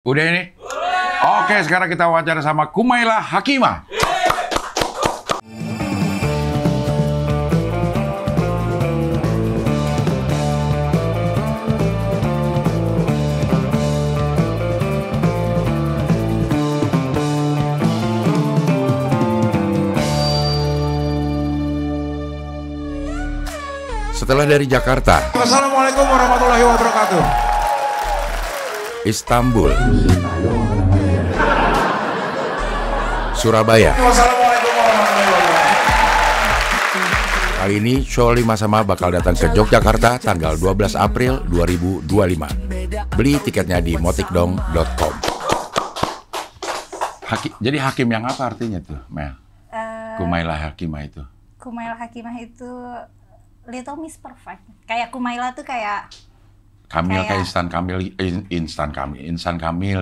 Udah ini? Oke, sekarang kita wawancara sama Kumaila Hakimah. Setelah dari Jakarta, Assalamualaikum warahmatullahi wabarakatuh. Istanbul, Surabaya. Wassalamualaikum warahmatullahi wabarakatuh. Kali ini show 5 sama bakal datang ke Yogyakarta tanggal 12 April 2025. Beli tiketnya di motikdong.com. Jadi hakim yang apa artinya tuh, Mel? Kumaila Hakimah itu. Kumaila Hakimah itu Little Miss Perfect. Kayak Kumaila tuh kayak Kamil kayak instan kamil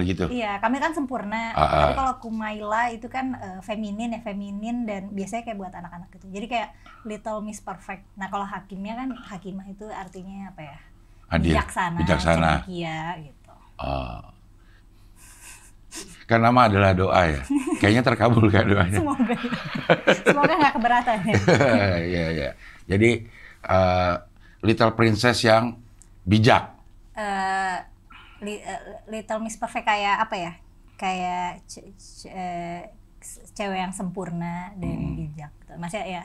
gitu. Iya, Kamil kan sempurna. Tapi kalau Kumaila itu kan feminin dan biasanya kayak buat anak-anak gitu. Jadi kayak Little Miss Perfect. Nah, kalau hakimnya kan Hakimah itu artinya apa ya? Adil, bijaksana. Cendekia gitu. Kan nama adalah doa ya. Kayaknya terkabul kan doanya. Semoga. Semoga nggak keberatan ya. Iya. Jadi Little Princess yang bijak. Little Miss Perfect kayak apa ya? Kayak cewek yang sempurna dan bijak. Maksudnya ya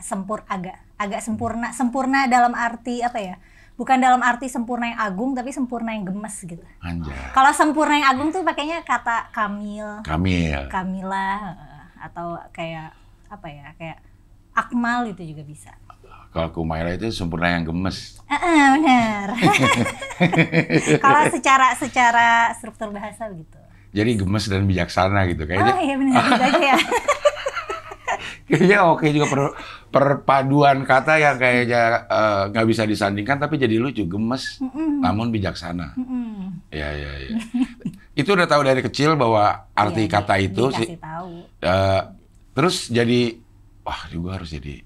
agak sempurna dalam arti apa ya? Bukan dalam arti sempurna yang agung, tapi sempurna yang gemes gitu. Anjay. Kalau sempurna yang agung tuh pakainya kata Kamila, atau kayak apa ya? Kayak Akmal itu juga bisa. Kalau Kumaila itu sempurna yang gemes. Benar. Kalau secara struktur bahasa gitu. Jadi gemes dan bijaksana gitu kayaknya. Oh iya benar, gitu aja ya. Kayaknya oke juga perpaduan kata yang kayaknya nggak bisa disandingkan tapi jadi lucu, gemes namun bijaksana. Iya. Itu udah tahu dari kecil bahwa arti kata itu sih. Tahu. Terus jadi wah juga harus jadi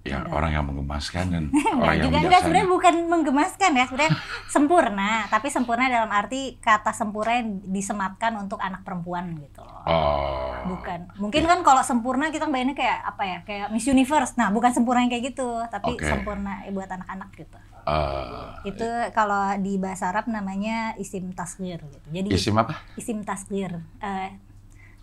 ya orang yang menggemaskan dan orang yang bijaksana. Sebenarnya bukan menggemaskan ya, sebenarnya sempurna, tapi sempurna dalam arti kata sempurna yang disematkan untuk anak perempuan gitu loh. Bukan. Mungkin kan kalau sempurna kita bayangnya kayak apa ya? Kayak Miss Universe. Nah, bukan sempurna yang kayak gitu, tapi sempurna buat anak-anak gitu. Itu kalau di bahasa Arab namanya isim tasghir gitu. Jadi isim apa? Isim tasghir.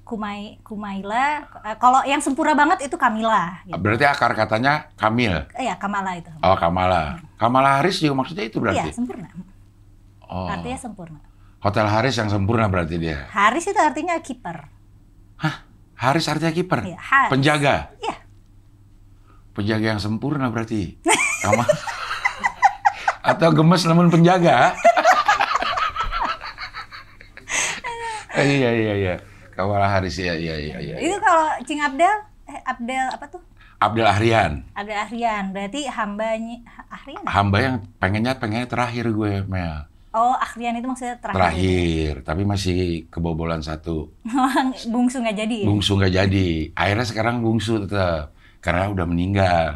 Kumaila, kalau yang sempurna banget itu Kamila. Gitu. Berarti akar katanya Kamil. Iya, Kamala itu. Oh, Kamala. Kamala Haris juga maksudnya itu berarti? Iya, sempurna. Artinya sempurna. Hotel Haris yang sempurna berarti dia? Haris itu artinya kiper. Hah? Haris artinya kiper? Iya, Haris. Penjaga? Iya. Penjaga yang sempurna berarti? Atau gemes namun penjaga? Iya. Kamala Haris, iya. Itu kalau Cing Abdel apa tuh? Abdel Ahrian. Abdel Ahrian, berarti hambanya Ahrian? Hamba yang pengennya terakhir gue, Mel. Oh, Ahrian itu maksudnya terakhir. Terakhir, tapi masih kebobolan satu. Bungsu nggak jadi ya? Bungsu nggak jadi. Akhirnya sekarang bungsu tetap. Karena udah meninggal.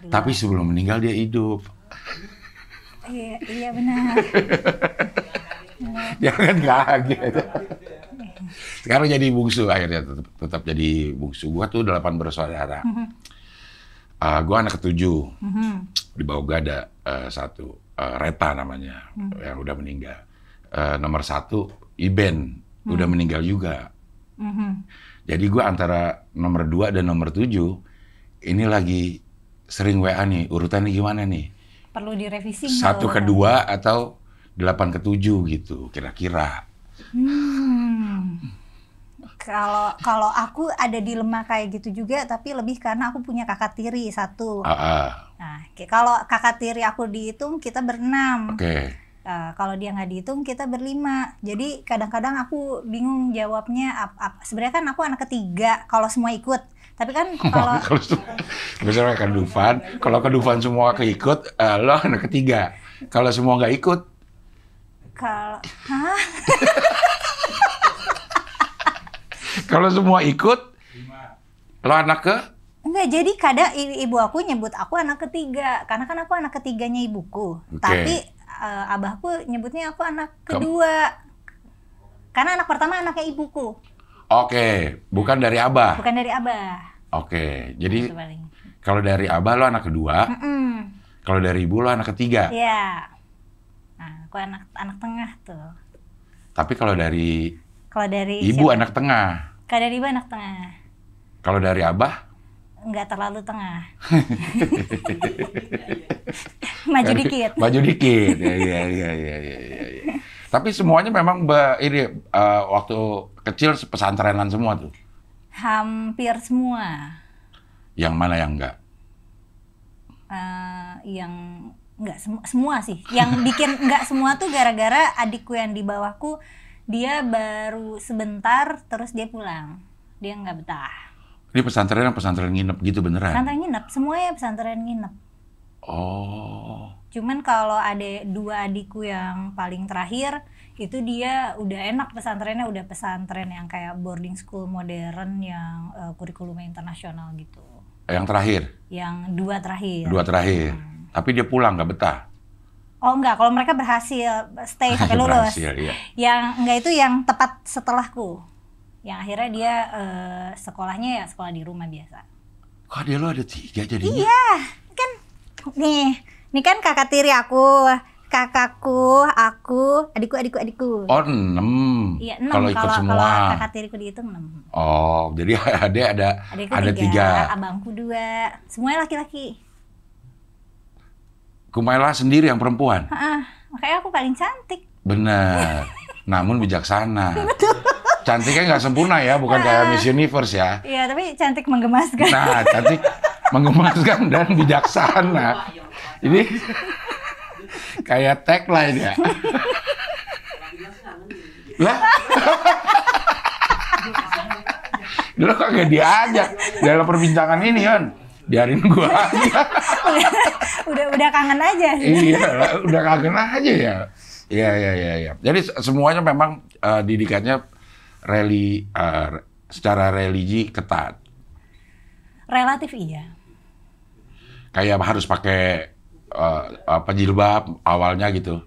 Tapi sebelum meninggal dia hidup. Iya benar. Jangan kaget. Sekarang jadi bungsu akhirnya tetap jadi bungsu. Gua tuh 8 bersaudara. Gua anak ketujuh. Di bawah gua ada satu Reta namanya yang udah meninggal. Nomor 1 Iben udah meninggal juga. Jadi gua antara nomor 2 dan nomor 7 ini lagi sering WA nih. Urutannya gimana nih? Perlu direvisi. 1 ke 2 atau 8 ke 7 gitu kira-kira. Kalau aku ada dilema kayak gitu juga, tapi lebih karena aku punya kakak tiri 1. Nah, kalau kakak tiri aku dihitung kita ber-6. Kalau dia nggak dihitung kita ber-5. Jadi kadang-kadang aku bingung jawabnya. Sebenarnya kan aku anak ketiga kalau semua ikut. Tapi kan kalau misalnya kalau kedufan semua keikut, lo anak ketiga. Kalau semua nggak ikut, kalau semua ikut, lo anak ke? Enggak, jadi kadang ibu aku nyebut aku anak ketiga, karena kan aku anak ketiganya ibuku. Tapi abahku nyebutnya aku anak kedua. Karena anak pertama anaknya ibuku. Oke, bukan dari abah. Bukan dari abah. Oke, jadi Itu paling. kalau dari abah lo anak kedua, kalau dari ibu lo anak ketiga. Iya. Nah, aku anak tengah tuh. Tapi kalau dari ibu siapa? anak tengah. Kalau dari ibu anak tengah. Kalau dari abah? Nggak terlalu tengah. Maju dikit. Maju dikit. Iya. Tapi semuanya memang waktu kecil pesantrenan semua tuh. Hampir semua. Yang mana yang enggak? Yang enggak semua sih. Yang bikin enggak semua tuh gara-gara adikku yang di bawahku, dia baru sebentar terus dia pulang. Dia nggak betah. Ini pesantren nginep gitu beneran? Pesantren nginep, semuanya pesantren nginep. Oh. Cuman kalau ada 2 adikku yang paling terakhir, itu dia udah enak pesantrennya, udah pesantren yang kayak boarding school modern yang kurikulumnya internasional gitu. Yang terakhir? Yang 2 terakhir. 2 terakhir. Tapi dia pulang nggak betah? Oh enggak, kalau mereka berhasil stay sampai lulus. Berhasil, iya. Yang enggak itu yang tepat setelahku. Yang akhirnya dia sekolahnya ya sekolah di rumah biasa. Kok dia lo ada 3 jadinya? Iya, kan nih kan kakak tiri aku, kakakku, aku, adikku. Oh 6. Iya 6 kalau ikut semua. Kalau kakak tiriku dihitung 6. Oh, jadi ada Adikku 3. Abangku 2, semuanya laki-laki. Kumaila sendiri yang perempuan? Makanya aku paling cantik. Benar. Namun bijaksana. Cantiknya nggak sempurna ya, bukan kayak Miss Universe ya. Iya, tapi cantik menggemaskan. Nah, cantik menggemaskan dan bijaksana. Ini kayak tagline ya. Lah? Dulu kagak diajak dalam perbincangan ini, Yon. Biarin gua aja. udah kangen aja. Iya, udah kangen aja ya. Iya. Jadi semuanya memang didikannya secara religi ketat. Relatif iya. Kayak harus pakai jilbab awalnya gitu.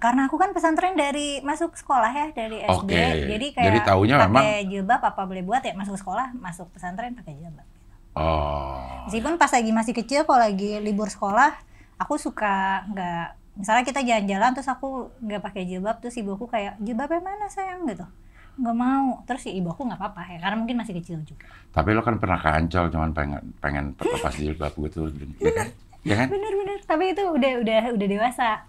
Karena aku kan pesantren dari masuk sekolah ya, dari SD. Oke. Jadi kayak Jadi taunya pakai jilbab apa boleh buat ya, masuk sekolah, masuk pesantren pakai jilbab. Oh. Meskipun pas lagi masih kecil, kalau lagi libur sekolah, aku suka nggak, misalnya kita jalan-jalan terus aku nggak pakai jilbab, terus ibuku kayak, jilbabnya mana sayang gitu, nggak mau. Terus si ibuku nggak apa-apa ya, karena mungkin masih kecil juga. Tapi lo kan pernah ke Ancol, cuman pengen lepas jilbab gitu, ya kan? Ya kan? Bener. Tapi itu udah dewasa.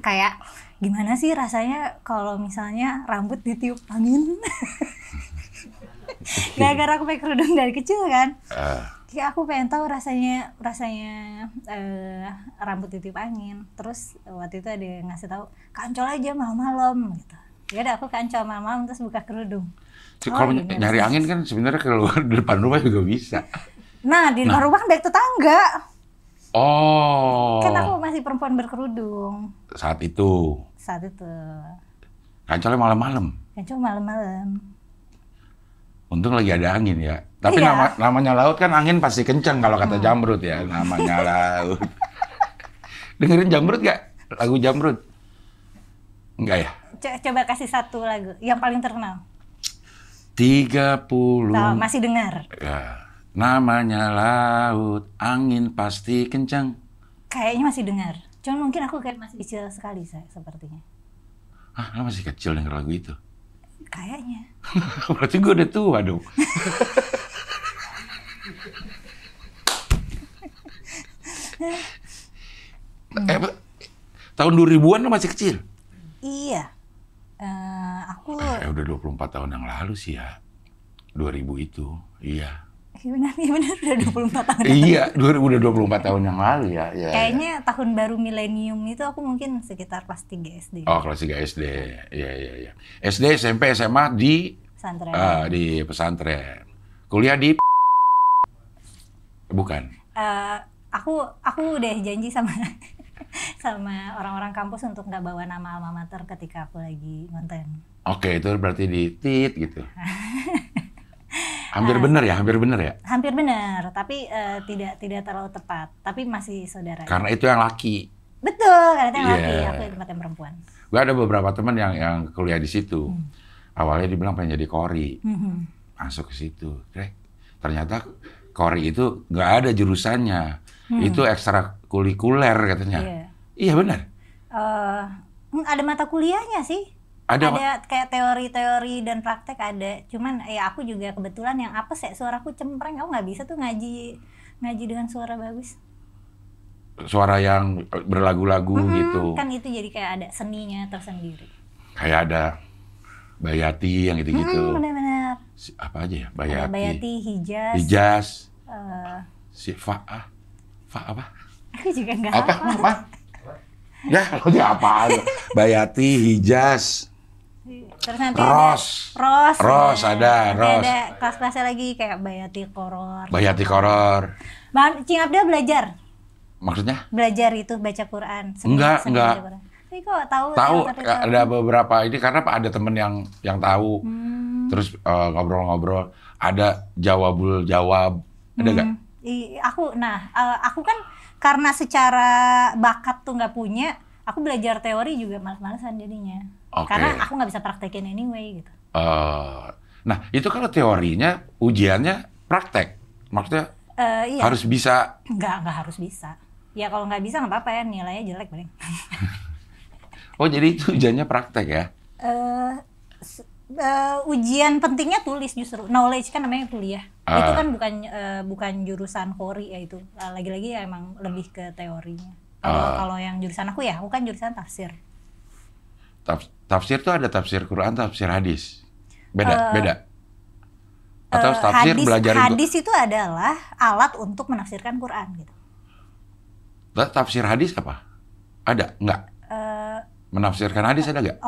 Kayak gimana sih rasanya kalau misalnya rambut ditiup angin? Gara-gara aku pakai kerudung dari kecil kan. Kayak aku pengen tahu rasanya rambut ditiup angin. Terus waktu itu ada yang ngasih tahu, ke Ancol aja malam-malam gitu. Ya udah aku ke Ancol malam-malam terus buka kerudung. Kalau nyari angin kan sebenarnya keluar di depan rumah juga bisa. Nah, di depan rumah kan banyak tetangga. Oh. Kan aku masih perempuan berkerudung. Saat itu. Ancolnya malam-malam. Ancol malam-malam. Untung lagi ada angin ya. Tapi iya. namanya laut kan angin pasti kenceng kalau kata Jamrud ya. Namanya laut. Dengerin Jamrud gak? Lagu Jamrud? Enggak ya? Coba kasih satu lagu yang paling terkenal. 30. Masih dengar? Ya. Namanya laut, angin pasti kenceng. Kayaknya masih dengar. Cuman mungkin aku kayak masih kecil sekali sepertinya. Ah, lo masih kecil denger lagu itu? Kayaknya. Berarti gue udah tua dong. Tahun 2000-an lo masih kecil? Iya. Aku... udah 24 tahun yang lalu sih ya. 2000 itu, iya. Iya benar, udah 24 tahun. Iya, udah 24 tahun yang lalu ya. Kayaknya tahun baru milenium itu aku mungkin sekitar kelas 3 SD. Oh, kelas 3 SD. Iya. SD, SMP, SMA di pesantren. Di pesantren. Kuliah di bukan. Aku udah janji sama sama orang-orang kampus untuk nggak bawa nama alma mater ketika aku lagi ngonten. Oke, itu berarti di tit gitu. Hampir benar ya? Hampir benar, tapi tidak terlalu tepat. Tapi masih saudara. Karena itu yang laki. Betul, karena itu yang laki. Aku di tempat yang perempuan. Gue ada beberapa teman yang kuliah di situ. Awalnya dibilang pengen jadi kori. Masuk ke situ. Ternyata kori itu nggak ada jurusannya. Itu ekstrakurikuler katanya. Iya benar. Ada mata kuliahnya sih. Ada kayak teori-teori dan praktek ada. Cuman ya aku juga kebetulan yang apa sih suaraku cempreng. Aku nggak bisa tuh ngaji dengan suara bagus. Suara yang berlagu-lagu gitu. Kan itu jadi kayak ada seninya tersendiri. Kayak ada Bayati yang gitu-gitu. Benar-benar. Apa aja ya? Bayati. Bayati, Hijaz. Hijaz. Si Fa apa? Aku juga nggak apa? Ya, kalau dia apa? Bayati, Hijaz. Terus nanti Ros ada. Ada kelas-kelasnya lagi kayak Bayati Koror. Bayati Koror. Cing Abda belajar. Maksudnya? Belajar itu baca Quran. Enggak. Tapi kok tahu ada beberapa ini karena ada temen yang tahu. Terus ngobrol-ngobrol. Ada jawab. Ada nggak? Aku kan karena secara bakat tuh nggak punya. Aku belajar teori juga malas-malasan jadinya. Karena aku nggak bisa praktekin anyway gitu. Nah itu kalau teorinya ujiannya praktek. Maksudnya iya. Harus bisa? Nggak harus bisa. Ya kalau nggak bisa nggak apa-apa ya, nilainya jelek paling. Oh jadi itu ujiannya praktek ya? Ujian pentingnya tulis justru. Knowledge kan namanya kuliah. Itu kan bukan jurusan kori ya itu. Lagi-lagi ya emang lebih ke teorinya. Kalau yang jurusan aku ya, bukan jurusan tafsir. Tafsir tuh ada tafsir Quran, tafsir hadis. Beda. Atau tafsir belajar hadis itu adalah alat untuk menafsirkan Quran gitu. Tafsir hadis apa? Ada? Enggak? Menafsirkan hadis ada nggak?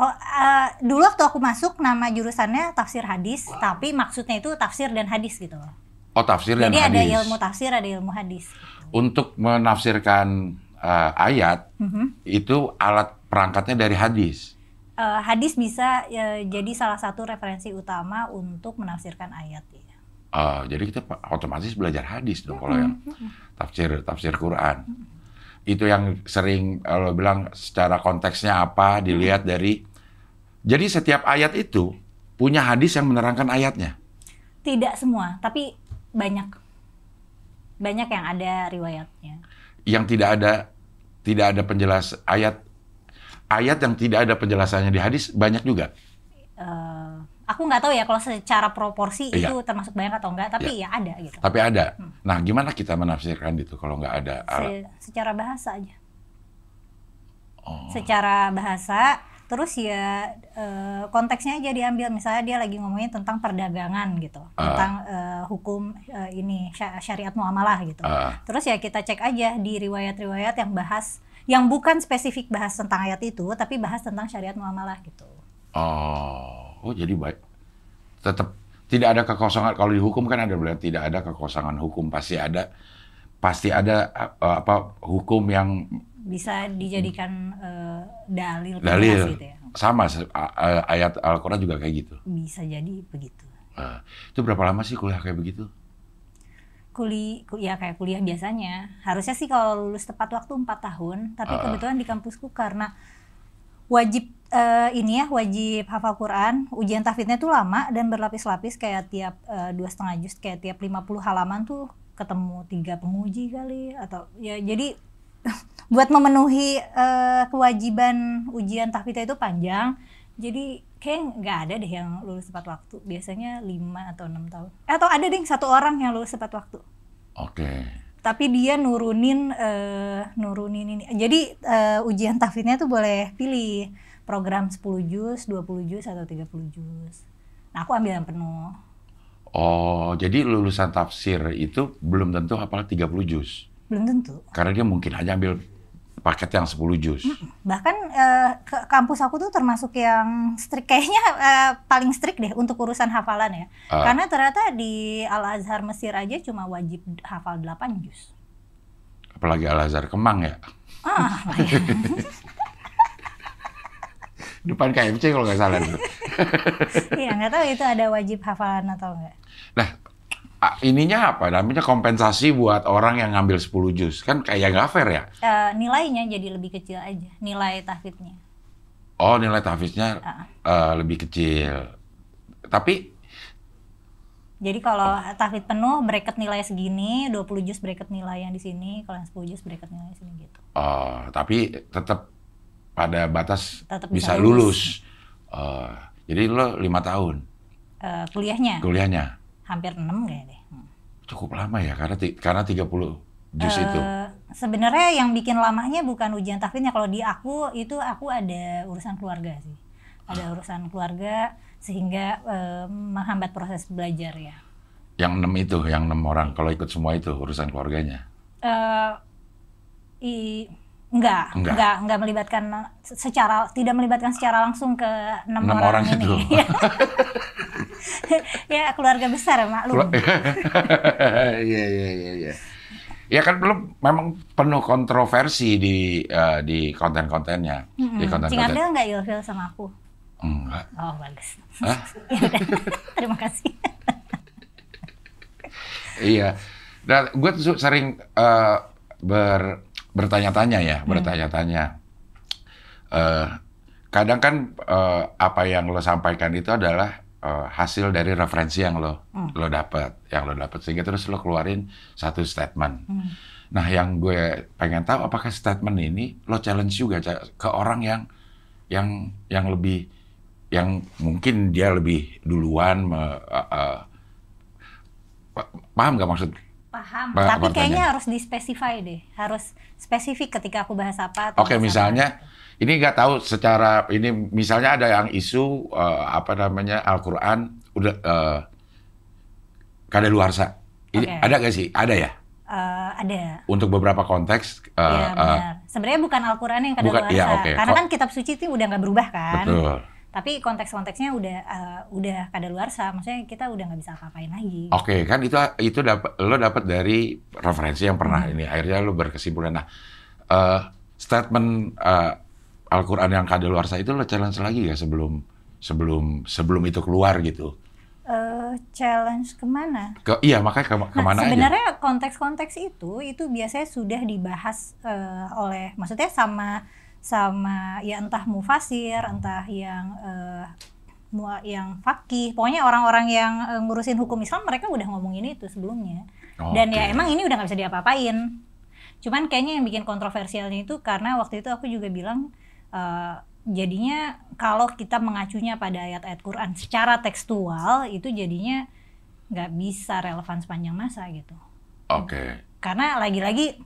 Dulu waktu aku masuk nama jurusannya tafsir hadis, tapi maksudnya itu tafsir dan hadis gitu. Oh, tafsir dan hadis. Jadi ada ilmu tafsir, ada ilmu hadis. Untuk menafsirkan ayat, itu alat perangkatnya dari hadis. Hadis bisa jadi salah satu referensi utama untuk menafsirkan ayat. Ya. Jadi kita otomatis belajar hadis dong kalau yang tafsir Quran. Itu yang sering lo bilang secara konteksnya apa dilihat dari. Jadi setiap ayat itu punya hadis yang menerangkan ayatnya. Tidak semua, tapi banyak yang ada riwayatnya. Yang tidak ada penjelas ayat yang tidak ada penjelasannya di hadis banyak juga. Aku nggak tahu ya kalau secara proporsi itu termasuk banyak atau enggak, tapi ya ada gitu. Tapi ada. Nah, gimana kita menafsirkan itu kalau nggak ada? Secara bahasa aja. Secara bahasa, terus ya konteksnya aja diambil. Misalnya dia lagi ngomongin tentang perdagangan gitu, tentang hukum syariat muamalah gitu. Terus ya kita cek aja di riwayat-riwayat yang bahas, yang bukan spesifik bahas tentang ayat itu, tapi bahas tentang syariat muamalah gitu. Oh, jadi baik. Tetap tidak ada kekosongan. Kalau di hukum kan ada bilang tidak ada kekosongan hukum, pasti ada hukum yang bisa dijadikan dalil gitu ya. Sama ayat Al-Qur'an juga kayak gitu. Bisa jadi begitu. Itu berapa lama sih kuliah kayak begitu? Kuliah kayak kuliah biasanya. Harusnya sih kalau lulus tepat waktu 4 tahun, tapi kebetulan di kampusku karena wajib wajib hafal Quran, ujian tahfidznya tuh lama dan berlapis-lapis, kayak tiap 2,5 juz, kayak tiap 50 halaman tuh ketemu 3 penguji kali, atau ya jadi buat memenuhi kewajiban ujian tahfidznya itu panjang. Jadi kayak nggak ada deh yang lulus tepat waktu. Biasanya 5 atau 6 tahun. Atau ada deh 1 orang yang lulus tepat waktu. Oke. Tapi dia nurunin ini. Jadi ujian tahfidznya tuh boleh pilih program 10 juz, 20 juz, atau 30 juz. Nah, aku ambil yang penuh. Oh, jadi lulusan tafsir itu belum tentu hafal 30 juz? Belum tentu. Karena dia mungkin aja ambil paket yang 10 juz. Bahkan kampus aku tuh termasuk yang strict, kayaknya paling strict deh untuk urusan hafalan ya. Karena ternyata di Al-Azhar Mesir aja cuma wajib hafal 8 juz. Apalagi Al-Azhar Kemang ya. Depan KFC kalau nggak salah. Iya, nggak tahu itu ada wajib hafalan atau nggak. Nah, ininya apa? Namanya kompensasi buat orang yang ngambil 10 juz. Kan kayak nggak fair ya? Nilainya jadi lebih kecil aja, nilai tahfidznya. Oh, nilai tahfidznya lebih kecil. Tapi jadi kalau tahfidz penuh bracket nilai segini, 20 juz bracket nilai yang di sini, kalau yang 10 juz bracket nilai di sini gitu. Tapi tetap pada batas Tetap bisa lulus. Jadi lo 5 tahun. Kuliahnya. Hampir 6 kayaknya deh. Cukup lama ya karena 30 juz itu. Sebenarnya yang bikin lamanya bukan ujian tahfidznya. Kalau di aku ada urusan keluarga sih. Ada urusan keluarga sehingga menghambat proses belajar ya. Yang 6 orang kalau ikut semua itu urusan keluarganya. Enggak melibatkan tidak melibatkan secara langsung ke 6 orang ini. Itu. Ya keluarga besar maklum. Iya. Ya kan belum memang penuh kontroversi di konten-kontennya. Di konten-konten. Cing Abdel nggak ilfil sama aku? Enggak. Oh bagus. Hah? Terima kasih. Iya. Dan gue tuh sering bertanya-tanya. Kadang kan apa yang lo sampaikan itu adalah hasil dari referensi yang lo dapat, sehingga terus lo keluarin satu statement. Nah, yang gue pengen tahu apakah statement ini lo challenge juga ke orang yang lebih, yang mungkin dia lebih duluan, paham nggak maksud? Paham, tapi kayaknya harus dispesify deh, harus spesifik ketika aku bahas apa. Oke, misalnya ini nggak tahu secara ini, misalnya ada yang isu Al-Quran udah kadaluarsa. Ini ada nggak sih? Ada ya? Ada. Untuk beberapa konteks. Iya benar. Sebenarnya bukan Al-Quran yang kadaluarsa, ya, karena kan kitab suci itu udah nggak berubah kan. Betul. Tapi konteks-konteksnya udah kadaluarsa, maksudnya kita udah nggak bisa apa-apain lagi. Oke, kan itu lo dapat dari referensi yang pernah ini, akhirnya lo berkesimpulan. Nah, statement Al-Quran yang kadaluarsa itu lo challenge lagi ya sebelum itu keluar gitu? Challenge kemana? Makanya kemana aja? Sebenarnya konteks-konteks itu biasanya sudah dibahas oleh, maksudnya sama ya entah mufasir, entah yang fakih, pokoknya orang-orang yang ngurusin hukum Islam, mereka udah ngomongin itu sebelumnya. Dan ya emang ini udah nggak bisa diapa-apain. Cuman kayaknya yang bikin kontroversialnya itu karena waktu itu aku juga bilang jadinya kalau kita mengacunya pada ayat-ayat Quran secara tekstual itu jadinya nggak bisa relevan sepanjang masa gitu. Karena lagi-lagi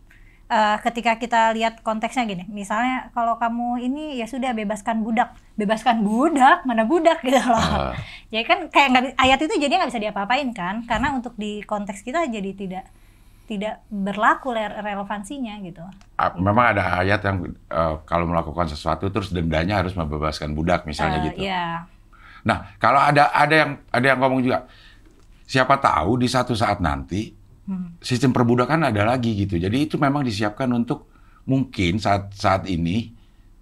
ketika kita lihat konteksnya gini, misalnya kalau kamu ini ya sudah bebaskan budak, mana budak gitu loh. Jadi kan kayak ayat itu jadi nggak bisa diapa-apain kan, karena untuk di konteks kita jadi tidak berlaku relevansinya gitu. Memang ada ayat yang kalau melakukan sesuatu terus dendanya harus membebaskan budak misalnya gitu. Iya. Nah, kalau ada yang ngomong juga, siapa tahu di satu saat nanti sistem perbudakan ada lagi gitu. Jadi itu memang disiapkan untuk mungkin saat ini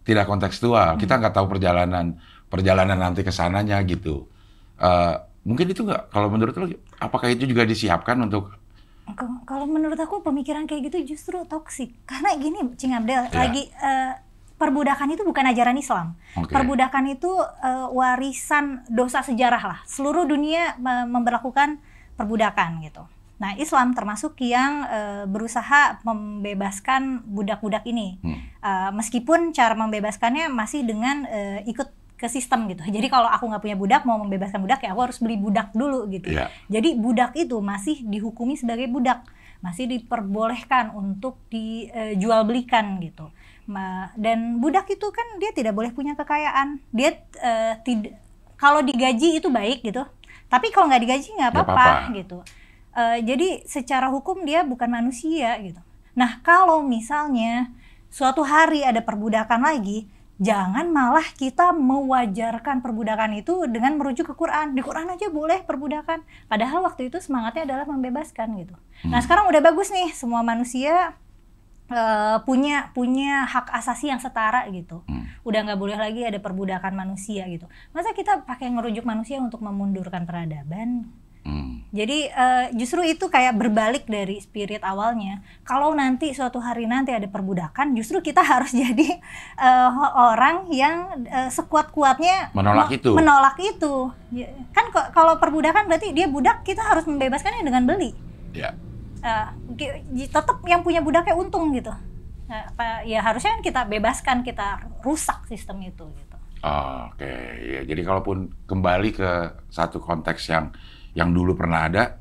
tidak kontekstual. Kita nggak tahu perjalanan nanti ke sananya gitu. Mungkin itu nggak, kalau menurut lo, apakah itu juga disiapkan untuk? Kalau menurut aku pemikiran kayak gitu justru toksik. Karena gini, Cing Abdel, lagi perbudakan itu bukan ajaran Islam. Perbudakan itu warisan dosa sejarah lah. Seluruh dunia memberlakukan perbudakan gitu. Nah, Islam termasuk yang berusaha membebaskan budak-budak ini. Meskipun cara membebaskannya masih dengan ikut ke sistem gitu. Jadi kalau aku nggak punya budak, mau membebaskan budak ya aku harus beli budak dulu gitu. Jadi budak itu masih dihukumi sebagai budak. Masih diperbolehkan untuk dijual belikan gitu. Dan budak itu kan dia tidak boleh punya kekayaan. Dia kalau digaji itu baik gitu. Tapi kalau nggak digaji nggak apa-apa gitu. Jadi secara hukum dia bukan manusia gitu. Nah, kalau misalnya suatu hari ada perbudakan lagi, jangan malah kita mewajarkan perbudakan itu dengan merujuk ke Quran. Di Quran aja boleh perbudakan. Padahal waktu itu semangatnya adalah membebaskan gitu. Nah, sekarang udah bagus nih, semua manusia punya hak asasi yang setara gitu. Udah nggak boleh lagi ada perbudakan manusia gitu. Masa kita pakai ngerujuk manusia untuk memundurkan peradaban? Jadi justru itu kayak berbalik dari spirit awalnya. Kalau nanti suatu hari nanti ada perbudakan, justru kita harus jadi orang yang sekuat-kuatnya menolak itu. Menolak itu. Kan kalau perbudakan berarti dia budak, kita harus membebaskannya dengan beli. Ya. Tetap yang punya budaknya untung gitu. Ya harusnya kan kita bebaskan, kita rusak sistem itu gitu. Oke, ya. Jadi kalaupun kembali ke satu konteks yang dulu pernah ada,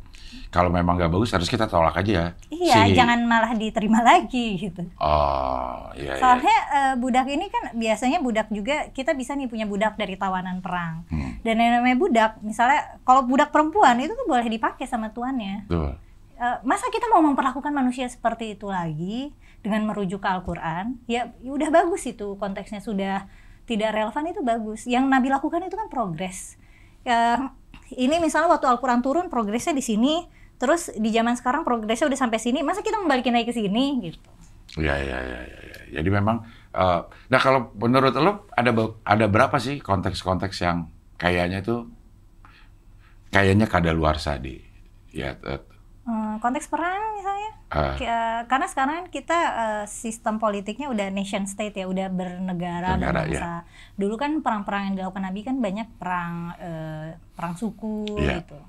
kalau memang nggak bagus harus kita tolak aja ya. Iya, jangan malah diterima lagi gitu. Oh, iya. Soalnya budak ini kan biasanya budak juga, kita bisa nih punya budak dari tawanan perang. Dan yang namanya budak, misalnya kalau budak perempuan itu tuh boleh dipakai sama tuannya. Betul. Masa kita mau memperlakukan manusia seperti itu lagi dengan merujuk ke Al-Quran? Ya udah bagus itu, konteksnya sudah tidak relevan, itu bagus. Yang Nabi lakukan itu kan progres. Ini misalnya waktu Al-Quran turun progresnya di sini, terus di zaman sekarang progresnya udah sampai sini, masa kita membalikin lagi ke sini gitu. Ya. Jadi memang, nah kalau menurut lo ada berapa sih konteks-konteks yang kayaknya kadaluarsa di konteks perang misalnya, karena sekarang kita sistem politiknya udah nation state ya, udah bernegara dan bangsa. Ya. Dulu kan perang-perang yang dilakukan Nabi kan banyak perang suku gitu,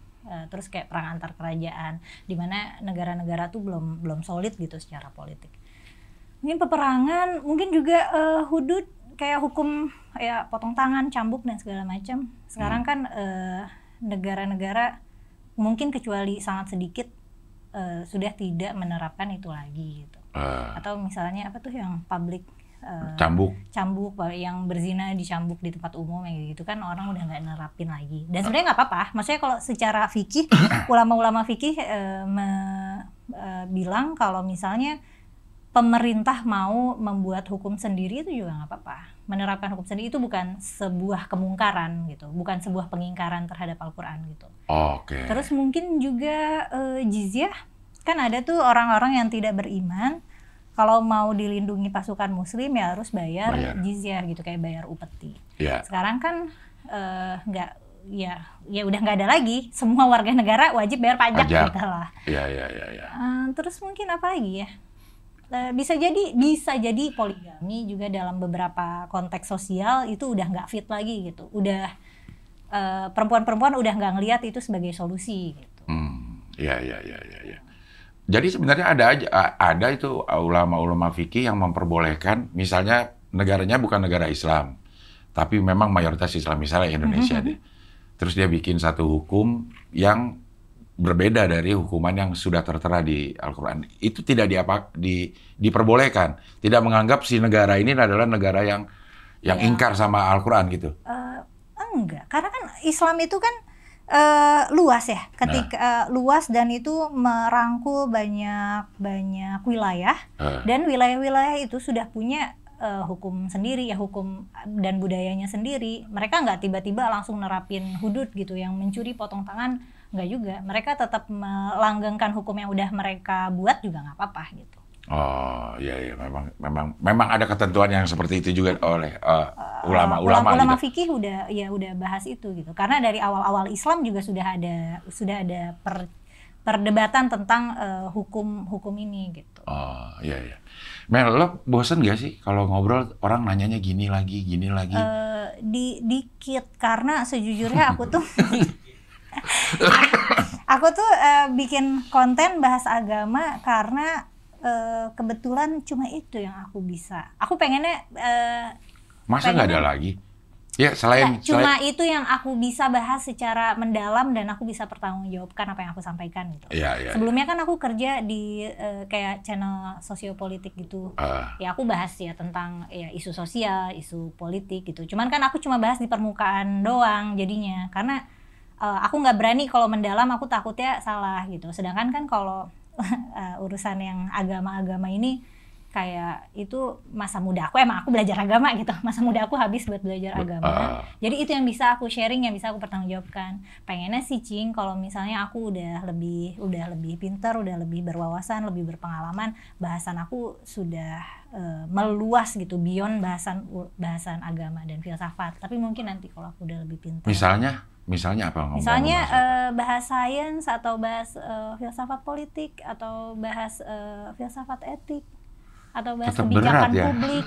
terus kayak perang antar kerajaan, di mana negara-negara tuh belum solid gitu secara politik. Mungkin peperangan, mungkin juga hudud kayak hukum ya potong tangan, cambuk dan segala macam. Sekarang kan negara-negara mungkin kecuali sangat sedikit sudah tidak menerapkan itu lagi gitu. Atau misalnya apa tuh yang public cambuk yang berzina dicambuk di tempat umum yang gitu kan, orang udah nggak nerapin lagi. Dan sebenarnya nggak apa-apa. Maksudnya kalau secara fikih ulama-ulama fikih bilang kalau misalnya pemerintah mau membuat hukum sendiri itu juga nggak apa-apa. Menerapkan hukum sendiri itu bukan sebuah kemungkaran gitu, bukan sebuah pengingkaran terhadap Al-Quran gitu. Oke. Terus mungkin juga jizyah, kan ada tuh orang-orang yang tidak beriman, kalau mau dilindungi pasukan muslim ya harus bayar jizyah gitu, kayak bayar upeti. Yeah. Sekarang kan nggak, ya udah nggak ada lagi, semua warga negara wajib bayar pajak gitu lah. Iya. Terus mungkin apa lagi ya? Bisa jadi poligami juga dalam beberapa konteks sosial itu udah nggak fit lagi gitu, udah perempuan-perempuan udah nggak ngelihat itu sebagai solusi gitu. Iya. Jadi sebenarnya ada itu ulama-ulama fikih yang memperbolehkan, misalnya negaranya bukan negara Islam, tapi memang mayoritas Islam, misalnya Indonesia deh. Terus dia bikin satu hukum yang berbeda dari hukuman yang sudah tertera di Al-Quran. Itu tidak diperbolehkan. Tidak menganggap si negara ini adalah negara yang ingkar sama Al-Quran gitu. Enggak, karena kan Islam itu kan luas ya. Ketika luas dan itu merangkul banyak wilayah. Dan wilayah-wilayah itu sudah punya hukum sendiri ya, hukum dan budayanya sendiri. Mereka nggak tiba-tiba langsung nerapin hudud gitu, yang mencuri potong tangan. Nggak juga, mereka tetap melanggengkan hukum yang udah mereka buat juga nggak apa-apa gitu. Oh iya, memang ada ketentuan yang seperti itu juga oleh ulama fikih udah bahas itu gitu, karena dari awal-awal Islam juga sudah ada perdebatan tentang hukum ini gitu. Oh iya. Mel, lo bosen gak sih kalau ngobrol orang nanyanya gini lagi? Dikit, karena sejujurnya aku tuh bikin konten bahas agama karena kebetulan cuma itu yang aku bisa. Aku pengennya masa nggak ada lagi? Ya selain itu yang aku bisa bahas secara mendalam dan aku bisa pertanggungjawabkan apa yang aku sampaikan gitu. Iya. Sebelumnya kan aku kerja di kayak channel sosiopolitik gitu. Ya aku bahas ya tentang ya isu sosial, isu politik gitu. Cuman kan aku cuma bahas di permukaan doang jadinya, karena aku nggak berani kalau mendalam, aku takutnya salah gitu. Sedangkan kan kalau urusan yang agama-agama ini kayak itu masa muda aku, emang aku belajar agama gitu. Masa muda aku habis buat belajar agama. Jadi itu yang bisa aku sharing, yang bisa aku pertanggungjawabkan. Pengennya sih Cing, kalau misalnya aku udah lebih pintar, udah lebih berwawasan, lebih berpengalaman, bahasan aku sudah meluas gitu, beyond bahasan agama dan filsafat. Tapi mungkin nanti kalau aku udah lebih pintar. Misalnya? Misalnya apa? Misalnya bahas sains atau bahas filsafat politik atau bahas filsafat etik atau bahas Tetap kebijakan berat ya. publik.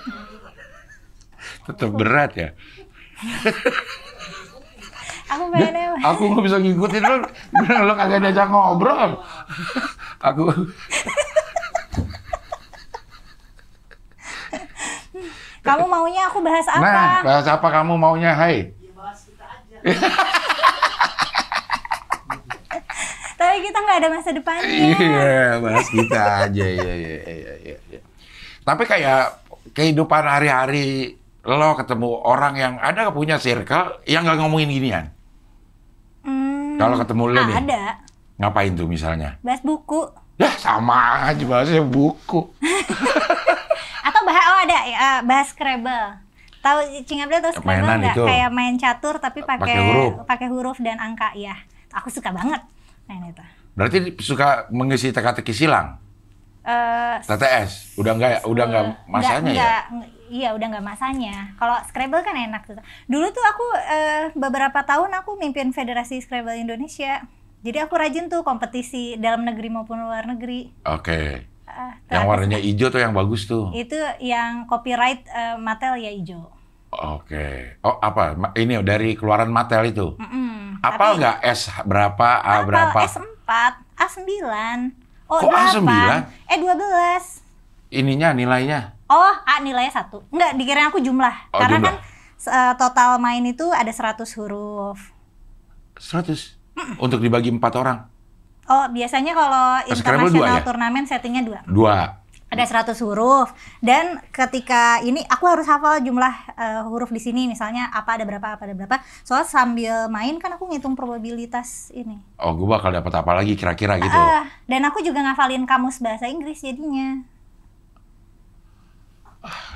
Tetap berat ya. Aku pengennya Aku nggak bisa ngikutin lo kagak diajak ngobrol. Aku kamu maunya aku bahas apa? Nah, bahas apa kamu maunya? Hai. Tapi kita nggak ada masa depannya. Iya, bahas kita aja. Iya. Tapi kayak kehidupan hari-hari lo ketemu orang yang ada punya circle yang nggak ngomongin ginian. Kalau ketemu lo nih, Ada. ngapain tuh misalnya? Bahas buku. Ya sama aja bahasnya buku. Atau bahas Scrabble. Tahu Cingapel tahu Scrabble Mainan nggak? itu. Kayak main catur tapi Pakai pakai huruf dan angka ya. Aku suka banget main itu. Berarti suka mengisi teka-teki silang? TTS? Udah nggak masanya ya? Iya udah nggak masanya. Kalau Scrabble kan enak tuh. Dulu tuh aku beberapa tahun aku mimpin Federasi Scrabble Indonesia. Jadi aku rajin tuh kompetisi dalam negeri maupun luar negeri. Oke. Yang warnanya hijau tuh yang bagus tuh. Itu yang copyright Mattel ya hijau. Oke. Oh apa? Ini dari keluaran Mattel itu? Apal Tapi- nggak S berapa, A berapa? S4, A9, Kok O8, A9? E12. Ininya nilainya? Oh, A nilainya 1. Enggak, dikirain aku jumlah. Oh, Karena jumlah. kan total main itu ada 100 huruf. 100? Untuk dibagi 4 orang? Oh, biasanya kalau Scrabble internasional 2 ya? turnamen settingnya 2. 2. Ada 100 huruf. Dan ketika ini aku harus hafal jumlah huruf di sini. Misalnya apa ada berapa. Soalnya sambil main kan aku ngitung probabilitas ini. Oh, gue bakal dapat apa lagi kira-kira gitu? Dan aku juga ngafalin kamus bahasa Inggris jadinya.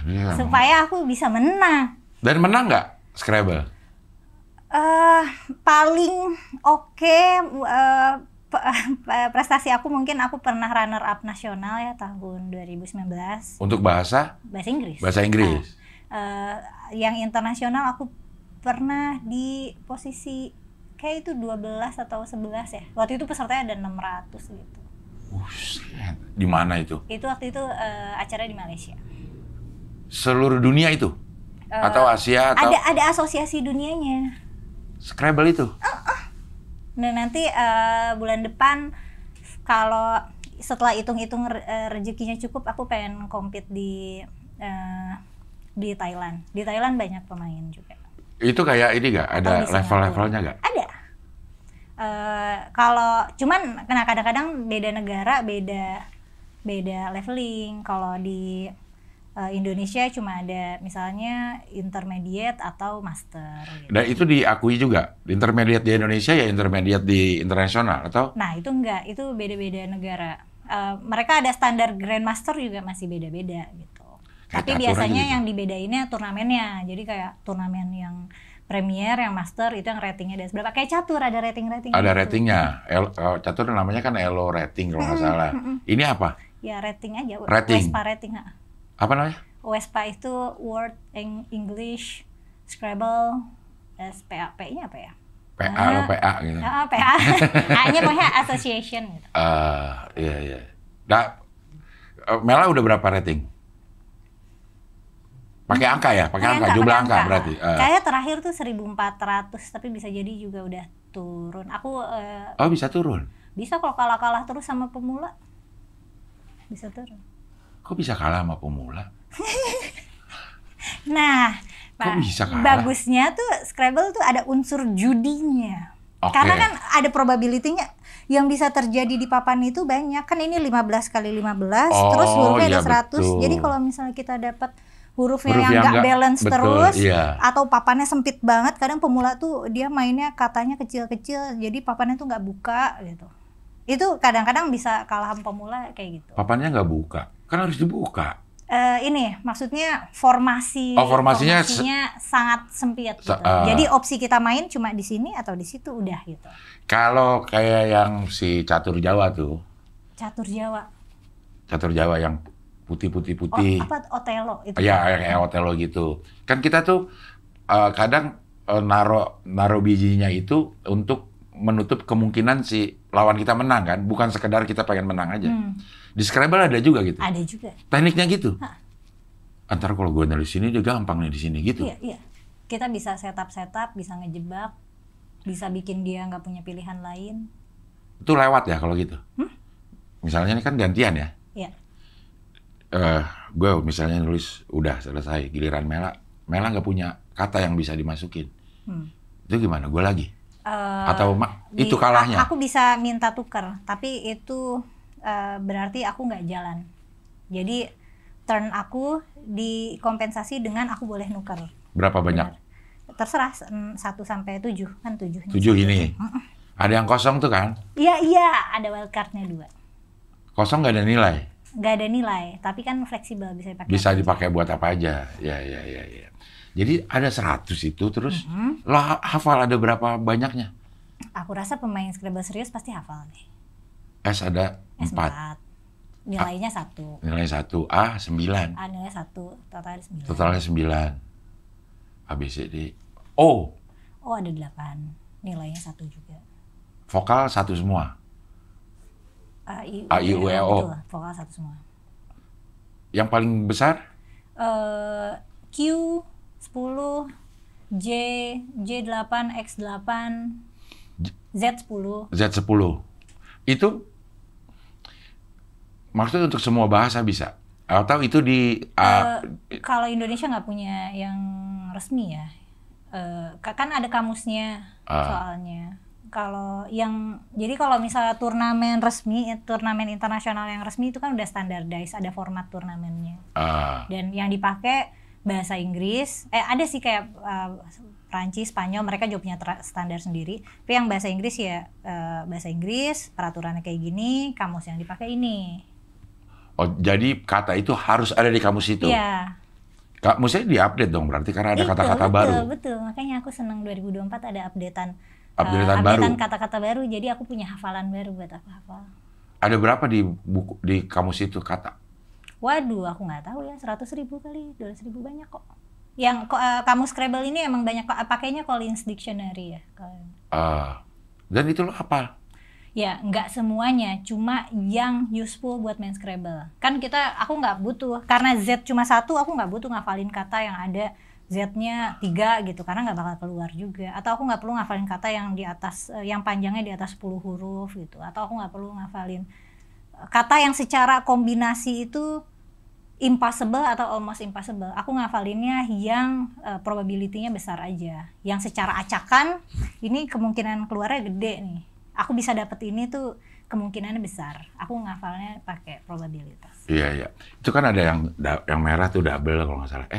Iya. Supaya aku bisa menang. Dan menang nggak Scrabble? Paling oke, prestasi aku mungkin aku pernah runner up nasional ya tahun 2019 Untuk bahasa? bahasa Inggris. Bahasa Inggris. Yang internasional aku pernah di posisi kayak itu 12 atau 11 ya. Waktu itu pesertanya ada 600 gitu. Buset. Di mana itu? Itu waktu itu acara di Malaysia. Seluruh dunia itu? Atau Asia atau Ada asosiasi dunianya. Scrabble itu? Dan nanti bulan depan kalau setelah hitung-hitung rezekinya cukup, aku pengen compete di Thailand. Di Thailand banyak pemain juga. Itu kayak ini nggak? Ada Atau di Singapura. level-levelnya nggak? Ada. Kalau cuman kadang-kadang beda negara beda leveling. Kalau di Indonesia cuma ada misalnya intermediate atau master gitu. Dan itu diakui juga? Intermediate di Indonesia ya intermediate di internasional atau? Nah itu enggak, itu beda-beda negara. Mereka ada standar grandmaster juga masih beda-beda gitu. Kayak Tapi catur biasanya aja gitu. yang dibedainnya turnamennya. Jadi kayak turnamen yang premier, yang master itu yang ratingnya ada berapa. Kayak catur ada rating-rating. Ada gitu. ratingnya. Catur namanya kan Elo rating kalau nggak salah. Ini apa? Ya rating aja. Rating. WESPA rating. Apa namanya? WESPA itu Word English Scrabble. SPA-nya apa ya? PA lo PA gitu. PA. A-nya pokoknya association gitu. Iya. Nah, Mela udah berapa rating? Pakai angka ya? Pakai angka, jumlah angka berarti. Kayaknya terakhir tuh 1.400, tapi bisa jadi juga udah turun. Aku Oh, bisa turun? bisa kalau kalah-kalah terus sama pemula. Bisa turun. Kok bisa kalah sama pemula? Nah, Kok bisa kalah? bagusnya tuh Scrabble tuh ada unsur judinya. Oke. Karena kan ada probability-nya yang bisa terjadi di papan itu banyak. Kan ini 15 kali 15, terus hurufnya iya, ada 100. betul. Jadi kalau misalnya kita dapat hurufnya Huruf yang yang nggak nggak- balance betul, terus, iya. atau papannya sempit banget, kadang pemula tuh dia mainnya katanya kecil-kecil, jadi papannya tuh nggak buka gitu. Itu kadang-kadang bisa kalah sama pemula kayak gitu. Papannya nggak buka. Kan harus dibuka. Ini maksudnya formasi Oh, formasinya sangat sempit gitu. Se- Jadi opsi kita main cuma di sini atau di situ udah gitu. Kalau kayak yang si catur Jawa tuh, Catur Jawa. catur Jawa yang putih-putih-putih. Apa Otelo itu? Ya, kayak Otelo gitu. Kan kita tuh kadang naro bijinya itu untuk menutup kemungkinan si lawan kita menang kan, bukan sekedar kita pengen menang aja. Di Scrabble ada juga gitu. Ada juga. Tekniknya gitu. Antar kalau gue nulis sini dia gampang nih di sini gitu. Iya. Kita bisa setup, bisa ngejebak, bisa bikin dia nggak punya pilihan lain. Itu lewat ya kalau gitu. Misalnya ini kan gantian ya. Iya. Gue misalnya nulis udah selesai, giliran Mela nggak punya kata yang bisa dimasukin. Itu gimana? Gue lagi? Atau itu kalahnya? Aku bisa minta tuker, tapi itu berarti aku nggak jalan. Jadi turn aku dikompensasi dengan aku boleh nuker. Berapa banyak? Terserah 1 sampai 7 kan 7. 7 ini. Ada yang kosong tuh kan? Iya, ada wildcardnya 2. Kosong nggak ada nilai? Nggak ada nilai, tapi kan fleksibel, bisa dipakai. Bisa dipakai buat apa aja. Ya. Jadi ada 100 itu, terus lo hafal ada berapa banyaknya? Aku rasa pemain Scrabble serius pasti hafal nih. S ada 4. Nilainya 1. Nilai 1, A 9. A nilai 1, totalnya 9. Totalnya 9. A, B, C, D. O. O ada 8. Nilainya 1 juga. Vokal 1 semua. A, I, U, E, O. Betul, vokal 1 semua. Yang paling besar? Q 10, J 8, X 8, Z 10. Z 10. Itu maksudnya untuk semua bahasa bisa? Atau itu di... Kalau Indonesia nggak punya yang resmi ya. Kan ada kamusnya soalnya. Jadi kalau misalnya turnamen resmi, turnamen internasional yang resmi itu kan udah standardized, ada format turnamennya. Dan yang dipakai bahasa Inggris, ada sih kayak Prancis, Spanyol, mereka juga punya standar sendiri. Tapi yang bahasa Inggris ya bahasa Inggris, peraturannya kayak gini, kamus yang dipakai ini. Oh, jadi kata itu harus ada di kamus itu? Iya. Kamusnya diupdate dong berarti karena ada kata-kata baru? Betul. Makanya aku senang 2024 ada updatean baru. Kata-kata baru, jadi aku punya hafalan baru buat aku hafal. Ada berapa di kamus itu kata? Waduh, aku nggak tahu ya, 100.000 kali, 200.000 banyak kok. Yang kamus Scrabble ini emang banyak pakainya Collins Dictionary ya. Dan itu lo hafal? Ya, nggak semuanya, cuma yang useful buat main Scrabble. Kan aku nggak butuh, karena Z cuma 1, aku nggak butuh ngafalin kata yang ada Z-nya 3 gitu, karena nggak bakal keluar juga. Atau aku nggak perlu ngafalin kata yang di atas, yang panjangnya di atas 10 huruf gitu. Atau aku nggak perlu ngafalin kata yang secara kombinasi itu impossible atau almost impossible. Aku ngafalinnya yang probability-nya besar aja. Yang secara acakan, ini kemungkinan keluarnya gede nih. Aku bisa dapet ini tuh kemungkinannya besar. Aku ngafalnya pakai probabilitas. Iya. Itu kan ada yang merah tuh double kalau nggak salah.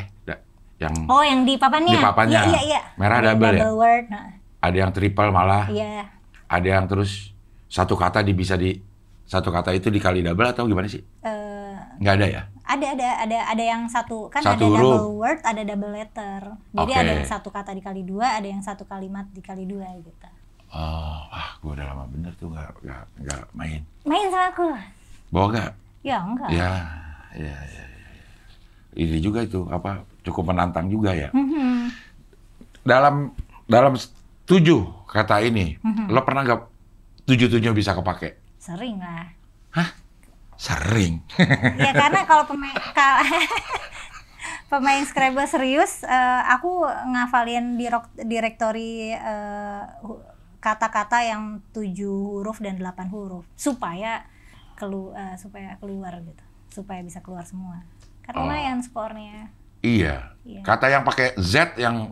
Yang di papannya. Di papannya. Iya. Merah double ya. Double word. Nah. Ada yang triple malah. Iya. Ada yang terus satu kata satu kata itu dikali double atau gimana sih? Nggak ada ya? Ada yang satu kan satu ada huruf. Double word, ada double letter. Jadi ada yang satu kata dikali 2, ada yang satu kalimat dikali 2 gitu. Gue udah lama bener tuh nggak main. Main sama aku? Bawa nggak? Ya enggak. Ya. Ini juga itu cukup menantang juga ya. Dalam 7 kata ini, lo pernah nggak 7-7 bisa kepake? Sering lah. Hah? Sering? Ya karena kalau pemain Scrabble serius, aku ngafalin direktori kata-kata yang 7 huruf dan 8 huruf supaya keluar gitu, supaya bisa keluar semua. Kan lumayan skornya. Iya. Kata yang pakai Z yang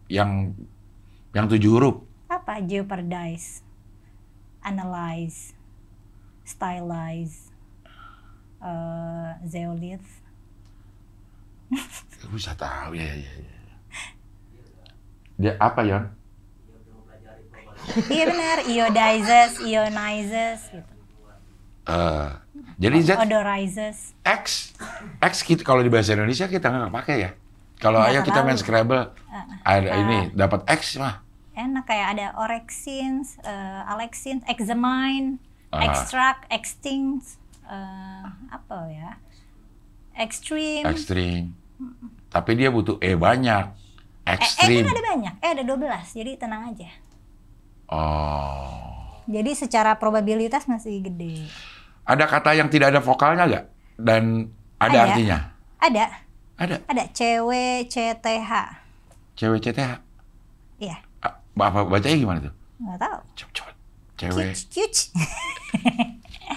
7 huruf. Apa? Jeopardize, analyze, stylize, zeolith. Aku bisa tahu ya. Dia apa ya? Iya benar, ionizes gitu. Jadi Z, odorizes. X kita kalau di bahasa Indonesia kita nggak pakai ya. Kalau ayo kita main Scrabble, ada ini dapat X mah. Enak kayak ada orexins, alexins, examine, extract, extinct, apa ya? Extreme. Tapi dia butuh banyak. Ekstrim. Kan ada banyak. Ada 12, jadi tenang aja. Oh. Jadi secara probabilitas masih gede. Ada kata yang tidak ada vokalnya nggak? Dan ada artinya? Ada. Ada. Cewek CTH. Cewek CTH? Iya. Apa bacanya gimana tuh? Nggak tahu. Coba. Cewek. Cuc.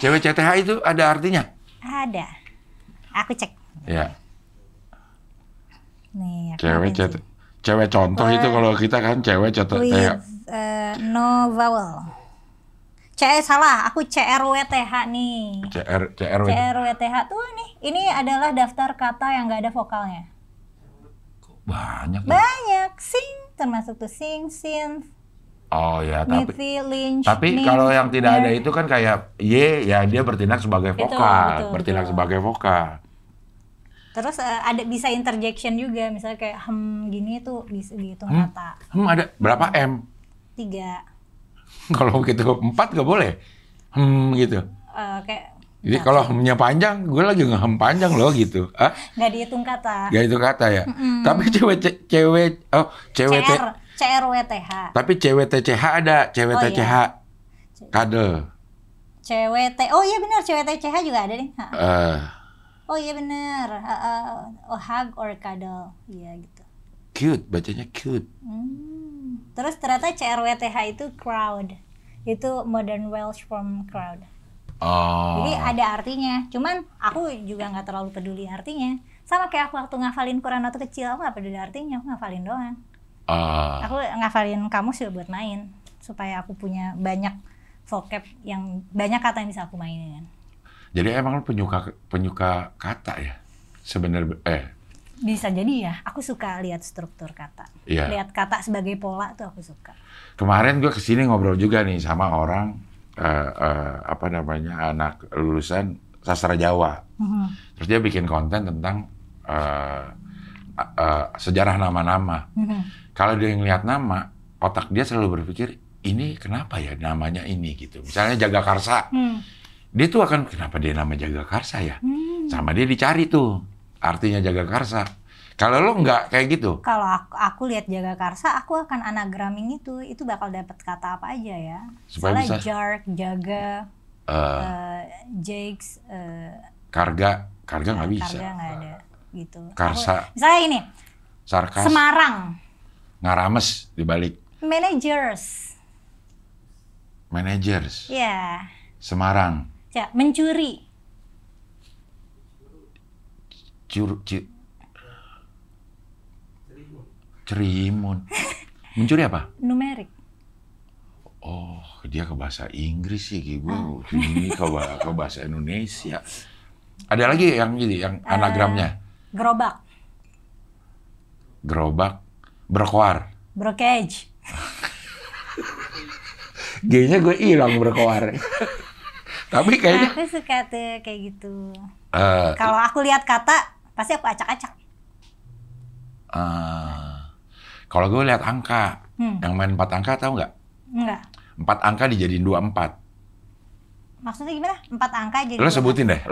Cewek CTH itu ada artinya? Ada. Aku cek. Ya. Nih. Cewek contoh itu kalau kita kan cewek CTH. With no vowel. Salah, aku CRWTH nih. CRWTH tuh nih. Ini adalah daftar kata yang nggak ada vokalnya. Banyak. Banyak. Sing termasuk tuh sing, sin. Oh ya, tapi kalau yang tidak ada itu kan kayak Y, ya dia bertindak sebagai vokal, sebagai vokal. Terus ada bisa interjection juga, misalnya kayak gini tuh bisa dihitung kata. Ada berapa M? 3. Kalau begitu 4 nggak boleh. Gitu. Jadi kalau hemnya panjang, gue lagi ngehem panjang loh gitu. Nggak dihitung kata. Nggak dihitung kata ya. Tapi CRWTH. Tapi CWTCH ada, CWTCH. Kadel. Oh iya benar, CWTCH juga ada nih. Oh iya benar. Hug or cuddle. Iya gitu. Cute, bacanya cute. Terus ternyata CRWTH itu crowd. Itu modern Welsh from crowd. Oh. Jadi ada artinya. Cuman aku juga nggak terlalu peduli artinya. Sama kayak aku waktu ngafalin Quran waktu kecil, aku nggak peduli artinya, aku ngafalin doang. Aku ngafalin kamus ya buat main, supaya aku punya banyak vocab yang banyak kata yang bisa aku mainin. Jadi emang lu penyuka kata ya? Sebenarnya Bisa jadi ya. Aku suka lihat struktur kata. Iya. Lihat kata sebagai pola tuh aku suka. Kemarin gue kesini ngobrol juga nih sama orang anak lulusan sastra Jawa. Terus dia bikin konten tentang sejarah nama-nama. Kalau dia ngeliat nama, otak dia selalu berpikir, ini kenapa ya namanya ini gitu. Misalnya Jagakarsa, dia tuh akan, kenapa dia nama Jagakarsa ya? Sama dia dicari tuh artinya Jagakarsa. Kalau lo nggak kayak gitu? Kalau aku lihat Jagakarsa, aku akan anagramming itu bakal dapat kata apa aja ya. Misalnya Jark, Jaga, Jakes, Karga nggak bisa. Karga nggak ada gitu. Karsa. Misalnya ini, Sarkas. Semarang. Ngarames dibalik. Managers. Ya. Semarang. Ya, mencuri. Cerimun. Mencuri apa? Numerik. Oh, dia ke bahasa Inggris sih, gue ini ke bahasa Indonesia. Ada lagi yang anagramnya? Gerobak, berkoar. Brokage. G-nya gue hilang berkoar. Tapi kayaknya aku suka tuh kayak gitu. Kalau aku lihat kata, pasti aku acak-acak. Kalau gue lihat angka, yang main 4 angka tahu nggak? Enggak. 4 angka dijadiin 24. Maksudnya gimana? 4 angka jadi. Lo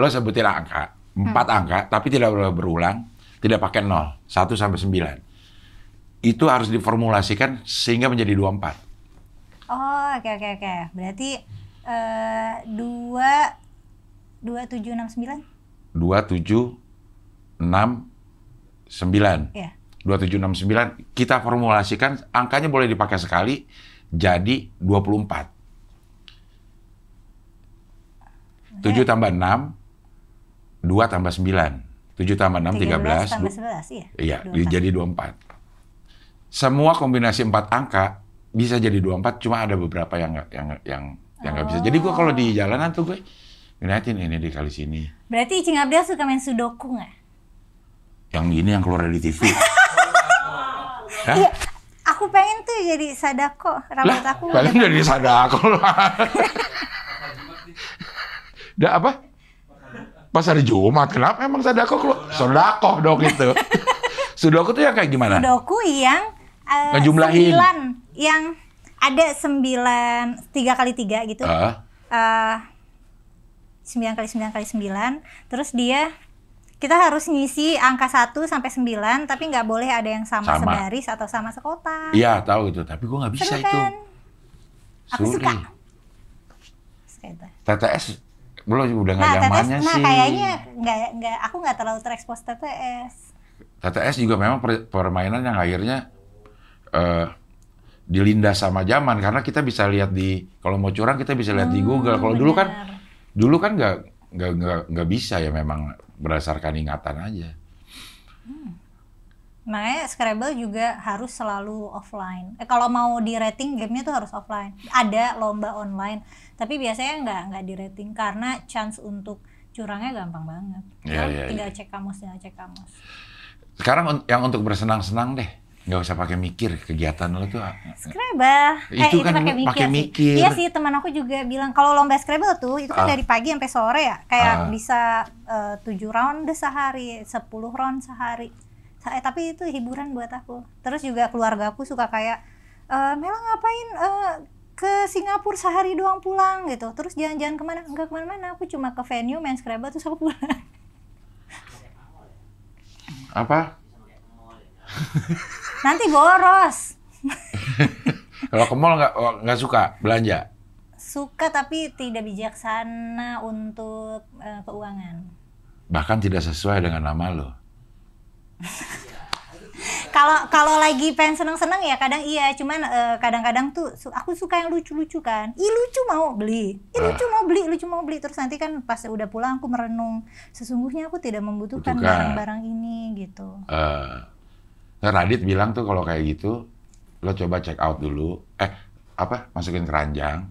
sebutin angka. 4 angka, tapi tidak boleh berulang, tidak pakai 0, 1 sampai 9. Itu harus diformulasikan sehingga menjadi 24. Oh, oke. Berarti 2769? 2769. Iya. 2769 kita formulasikan, angkanya boleh dipakai sekali, jadi 24. 7 tambah 6, 2 tambah 9. 7 tambah 6, 13. 13 tambah 11, iya. Iya, jadi 24. Semua kombinasi 4 angka bisa jadi 24, cuma ada beberapa yang nggak bisa. Jadi gue kalau di jalanan tuh gue ngeliatin ini dikali sini. Berarti Cing Abdel suka main sudoku nggak? Yang gini yang keluar dari TV. Iya, aku pengen tuh jadi Sadako, rambut aku. Pengen jadi Sadako lah. Udah apa? Pas hari Jumat, kenapa emang Sadako keluar? Sodako dong itu. Sudoku tuh yang kayak gimana? Sudoku yang ngejumlahin. 9, yang ada 9, 3 kali 3 gitu. 9 kali 9 kali 9, terus dia kita harus ngisi angka 1 sampai 9, tapi nggak boleh ada yang sama sebaris atau sama sekota. Iya, tahu itu, tapi gue nggak bisa Seru itu. Kan? Aku suka. TTS belum, udah nggak zamannya sih. Nah, kayaknya aku nggak terlalu terekspos TTS. TTS juga memang permainan yang akhirnya dilindas sama zaman, karena kita bisa lihat kalau mau curang kita bisa lihat di Google. Kalau dulu kan nggak bisa ya, memang berdasarkan ingatan aja. Makanya Scrabble juga harus selalu offline. Kalau mau di rating gamenya tuh harus offline. Ada lomba online, tapi biasanya nggak di rating karena chance untuk curangnya gampang banget. Tinggal cek kamus. Sekarang yang untuk bersenang-senang deh, nggak usah pakai mikir kegiatan lo tuh. Scrabble. Itu kan pakai mikir. Iya sih, teman aku juga bilang kalau lomba Scrabble tuh itu kan dari pagi sampai sore ya. Kayak bisa 7 round sehari, 10 round sehari. Tapi itu hiburan buat aku. Terus juga keluarga aku suka kayak Mela ngapain ke Singapura sehari doang pulang gitu. Terus jalan-jalan kemana? Enggak kemana-mana, aku cuma ke venue main Scrabble terus aku pulang. Apa? Nanti boros. Kalau ke mall nggak suka belanja? Suka tapi tidak bijaksana untuk keuangan. Bahkan tidak sesuai dengan nama lo. Kalau lagi pengen seneng-seneng ya kadang iya, cuman kadang-kadang tuh aku suka yang lucu-lucu kan. Lucu mau beli. Lucu mau beli terus nanti kan pas udah pulang aku merenung, sesungguhnya aku tidak membutuhkan barang-barang ini gitu. Radit bilang tuh kalau kayak gitu lo coba check out dulu. Masukin keranjang.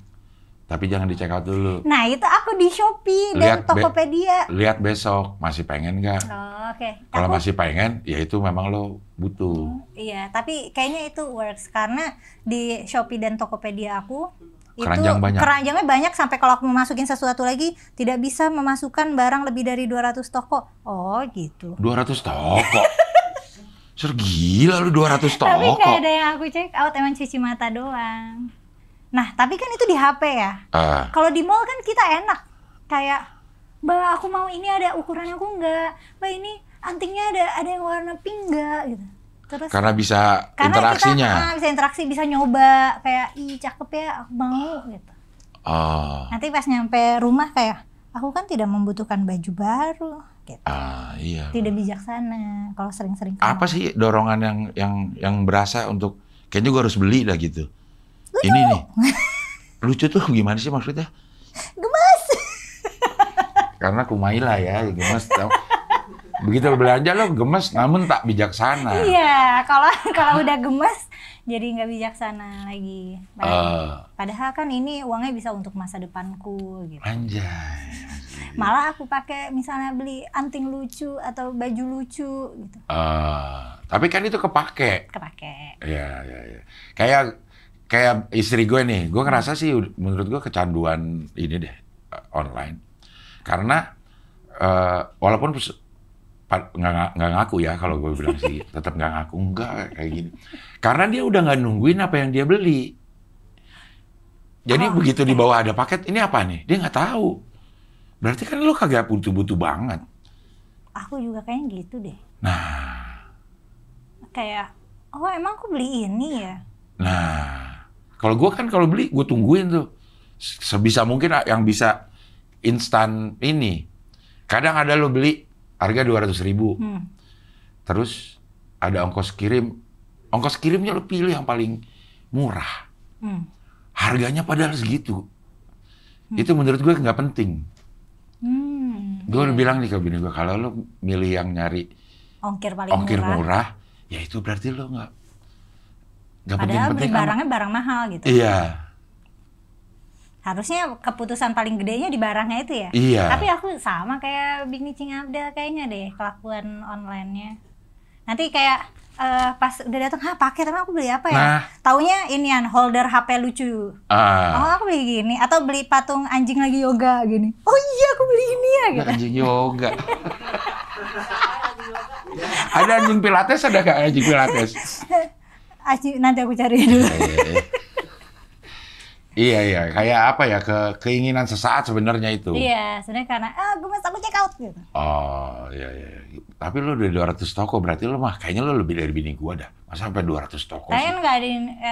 Tapi jangan di check out dulu. Nah itu aku di Shopee dan Tokopedia. Lihat besok, masih pengen nggak? Oh, oke. Kalau masih pengen, ya itu memang lo butuh. Iya, tapi kayaknya itu works. Karena di Shopee dan Tokopedia aku, keranjangnya banyak sampai kalau aku mau masukin sesuatu lagi, tidak bisa memasukkan barang lebih dari 200 toko. Oh gitu. 200 toko? Gila lu 200 toko. Tapi nggak ada yang aku check out, emang cuci mata doang. Nah, tapi kan itu di HP ya. Kalau di mall kan kita enak. Kayak, Mbak aku mau ini ada ukuran aku enggak. Mbak ini antingnya ada yang warna pink enggak gitu. Terus karena bisa interaksinya. Kita bisa interaksi, bisa nyoba kayak ih cakep ya, aku mau gitu. Nanti pas nyampe rumah kayak aku kan tidak membutuhkan baju baru gitu. Iya. Tidak bijaksana kalau sering-sering. Apa sih dorongan yang berasa untuk kayaknya gue harus beli dah gitu. Lucu. Ini nih. Lucu tuh gimana sih maksudnya? Gemes. Karena Kumaila ya, gemes. Begitu belanja lo gemes namun tak bijaksana. Iya, kalau udah gemes jadi nggak bijaksana lagi. Padahal kan ini uangnya bisa untuk masa depanku gitu. Anjay. Malah aku pakai misalnya beli anting lucu atau baju lucu gitu. Tapi kan itu kepake. Iya. Kayak istri gue nih, gue ngerasa sih menurut gue kecanduan ini deh online. Karena walaupun nggak ngaku ya kalau gue bilang sih, tetap nggak ngaku enggak kayak gini. Karena dia udah nggak nungguin apa yang dia beli. Jadi begitu di bawah ada paket, ini apa nih? Dia nggak tahu. Berarti kan lo kagak butuh-butuh banget. Aku juga kayaknya gitu deh. Nah. Kayak, emang aku beli ini ya? Nah, kalau beli, gue tungguin tuh. Sebisa mungkin yang bisa instan ini. Kadang ada lo beli, harga 200.000. Terus ada ongkos kirim. Ongkos kirimnya lo pilih yang paling murah. Harganya padahal segitu. Itu menurut gue nggak penting. Gue udah bilang nih ke bini gue, kalau lo milih yang nyari ongkir murah, ya itu berarti lo nggak padahal beli barangnya barang mahal gitu. Iya. Harusnya keputusan paling gedenya di barangnya itu ya. Iya. Tapi aku sama kayak Bini Cing Abdel kayaknya deh kelakuan online-nya. Nanti kayak pas udah datang, paket emang aku beli apa ya? Taunya inian holder HP lucu. Aku beli gini atau beli patung anjing lagi yoga gini. Oh iya aku beli ini ya gitu. Anjing yoga. Ada anjing pilates, ada nggak anjing pilates? Nanti aku cari dulu. Iya, kayak apa ya, keinginan sesaat sebenarnya itu. Iya, sebenarnya karena aku check out gitu. Oh, iya. Tapi lu udah 200 toko, berarti lu mah kayaknya lu lebih dari bini gua dah. Masa sampai 200 toko Tapi sih? kan nggak ada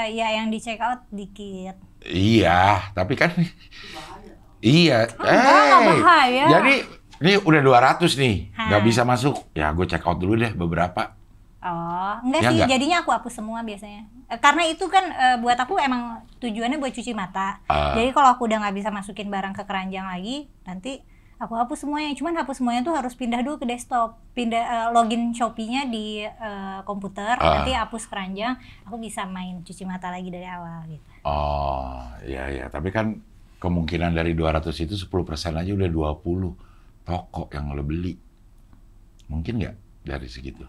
ya yang di check out dikit. Iya, tapi kan iya. Nggak bahaya. Jadi ini udah 200 nih, nggak Hah. bisa masuk. Ya gue check out dulu deh beberapa. Oh, enggak Ya, sih, enggak? jadinya aku hapus semua biasanya. Karena itu kan buat aku emang tujuannya buat cuci mata. Jadi kalau aku udah nggak bisa masukin barang ke keranjang lagi, nanti aku hapus semuanya. Cuman hapus semuanya tuh harus pindah dulu ke desktop. Pindah login Shopee-nya di komputer, nanti hapus keranjang, aku bisa main cuci mata lagi dari awal gitu. Oh, iya. Tapi kan kemungkinan dari 200 itu 10% aja udah 20 toko yang lo beli. Mungkin nggak dari segitu?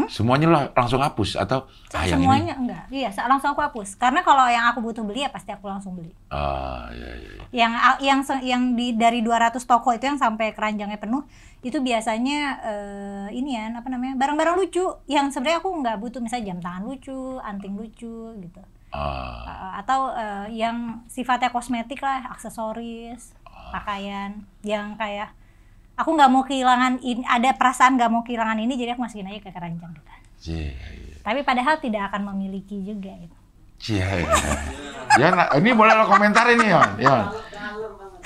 Semuanya lo langsung hapus atau yang Semuanya ini? enggak. Iya, langsung aku hapus. Karena kalau yang aku butuh beli ya pasti aku langsung beli. Iya. Yang dari 200 toko itu yang sampai keranjangnya penuh itu biasanya barang-barang lucu yang sebenarnya aku nggak butuh, misalnya jam tangan lucu, anting lucu gitu. Atau yang sifatnya kosmetik lah, aksesoris, pakaian yang kayak aku nggak mau kehilangan ini, ada perasaan nggak mau kehilangan ini, jadi aku masukin aja ke keranjang gitu. Iya. Tapi padahal tidak akan memiliki juga gitu. Iya. Ya, ini boleh lo komentarin nih, Yon.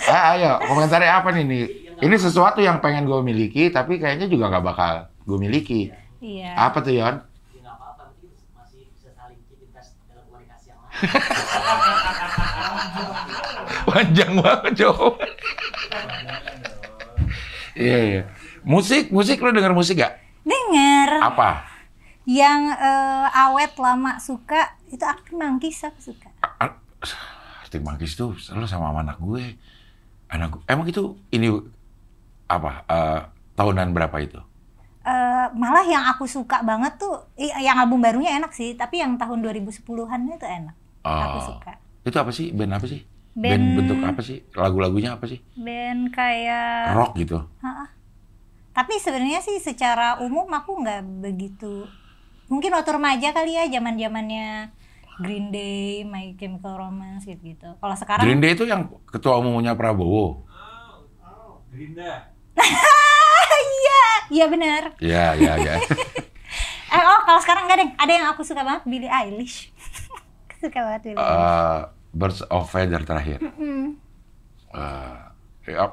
Ayo, komentari apa nih? Ini sesuatu yang pengen gue miliki, tapi kayaknya juga nggak bakal gue miliki. Iya. Apa tuh, Yon? Nggak apa-apa, masih bisa saling invest dalam komunikasi yang lain. Panjang banget jawaban. Iya. Musik lo denger musik gak? Denger. Apa? Yang awet lama suka itu Arctic Monkeys, aku suka. Arctic Monkeys tuh selalu sama anak gue. Emang itu ini apa? Tahunan berapa itu? Malah yang aku suka banget tuh, yang album barunya enak sih, tapi yang tahun 2010-an itu enak. Aku suka. Itu apa sih? Band apa sih? Band Band bentuk apa sih? Lagu-lagunya apa sih? Band kayak Rock gitu. Tapi sebenarnya sih secara umum aku nggak begitu. Mungkin waktu remaja kali ya, zaman-zamannya Green Day, My Chemical Romance gitu. Kalau sekarang Green Day itu yang ketua umumnya Prabowo. Gerinda. iya benar. Iya. Kalau sekarang nggak deh. Ada yang aku suka banget, Billie Eilish. Suka banget Billie Eilish. Birds of Feather terakhir.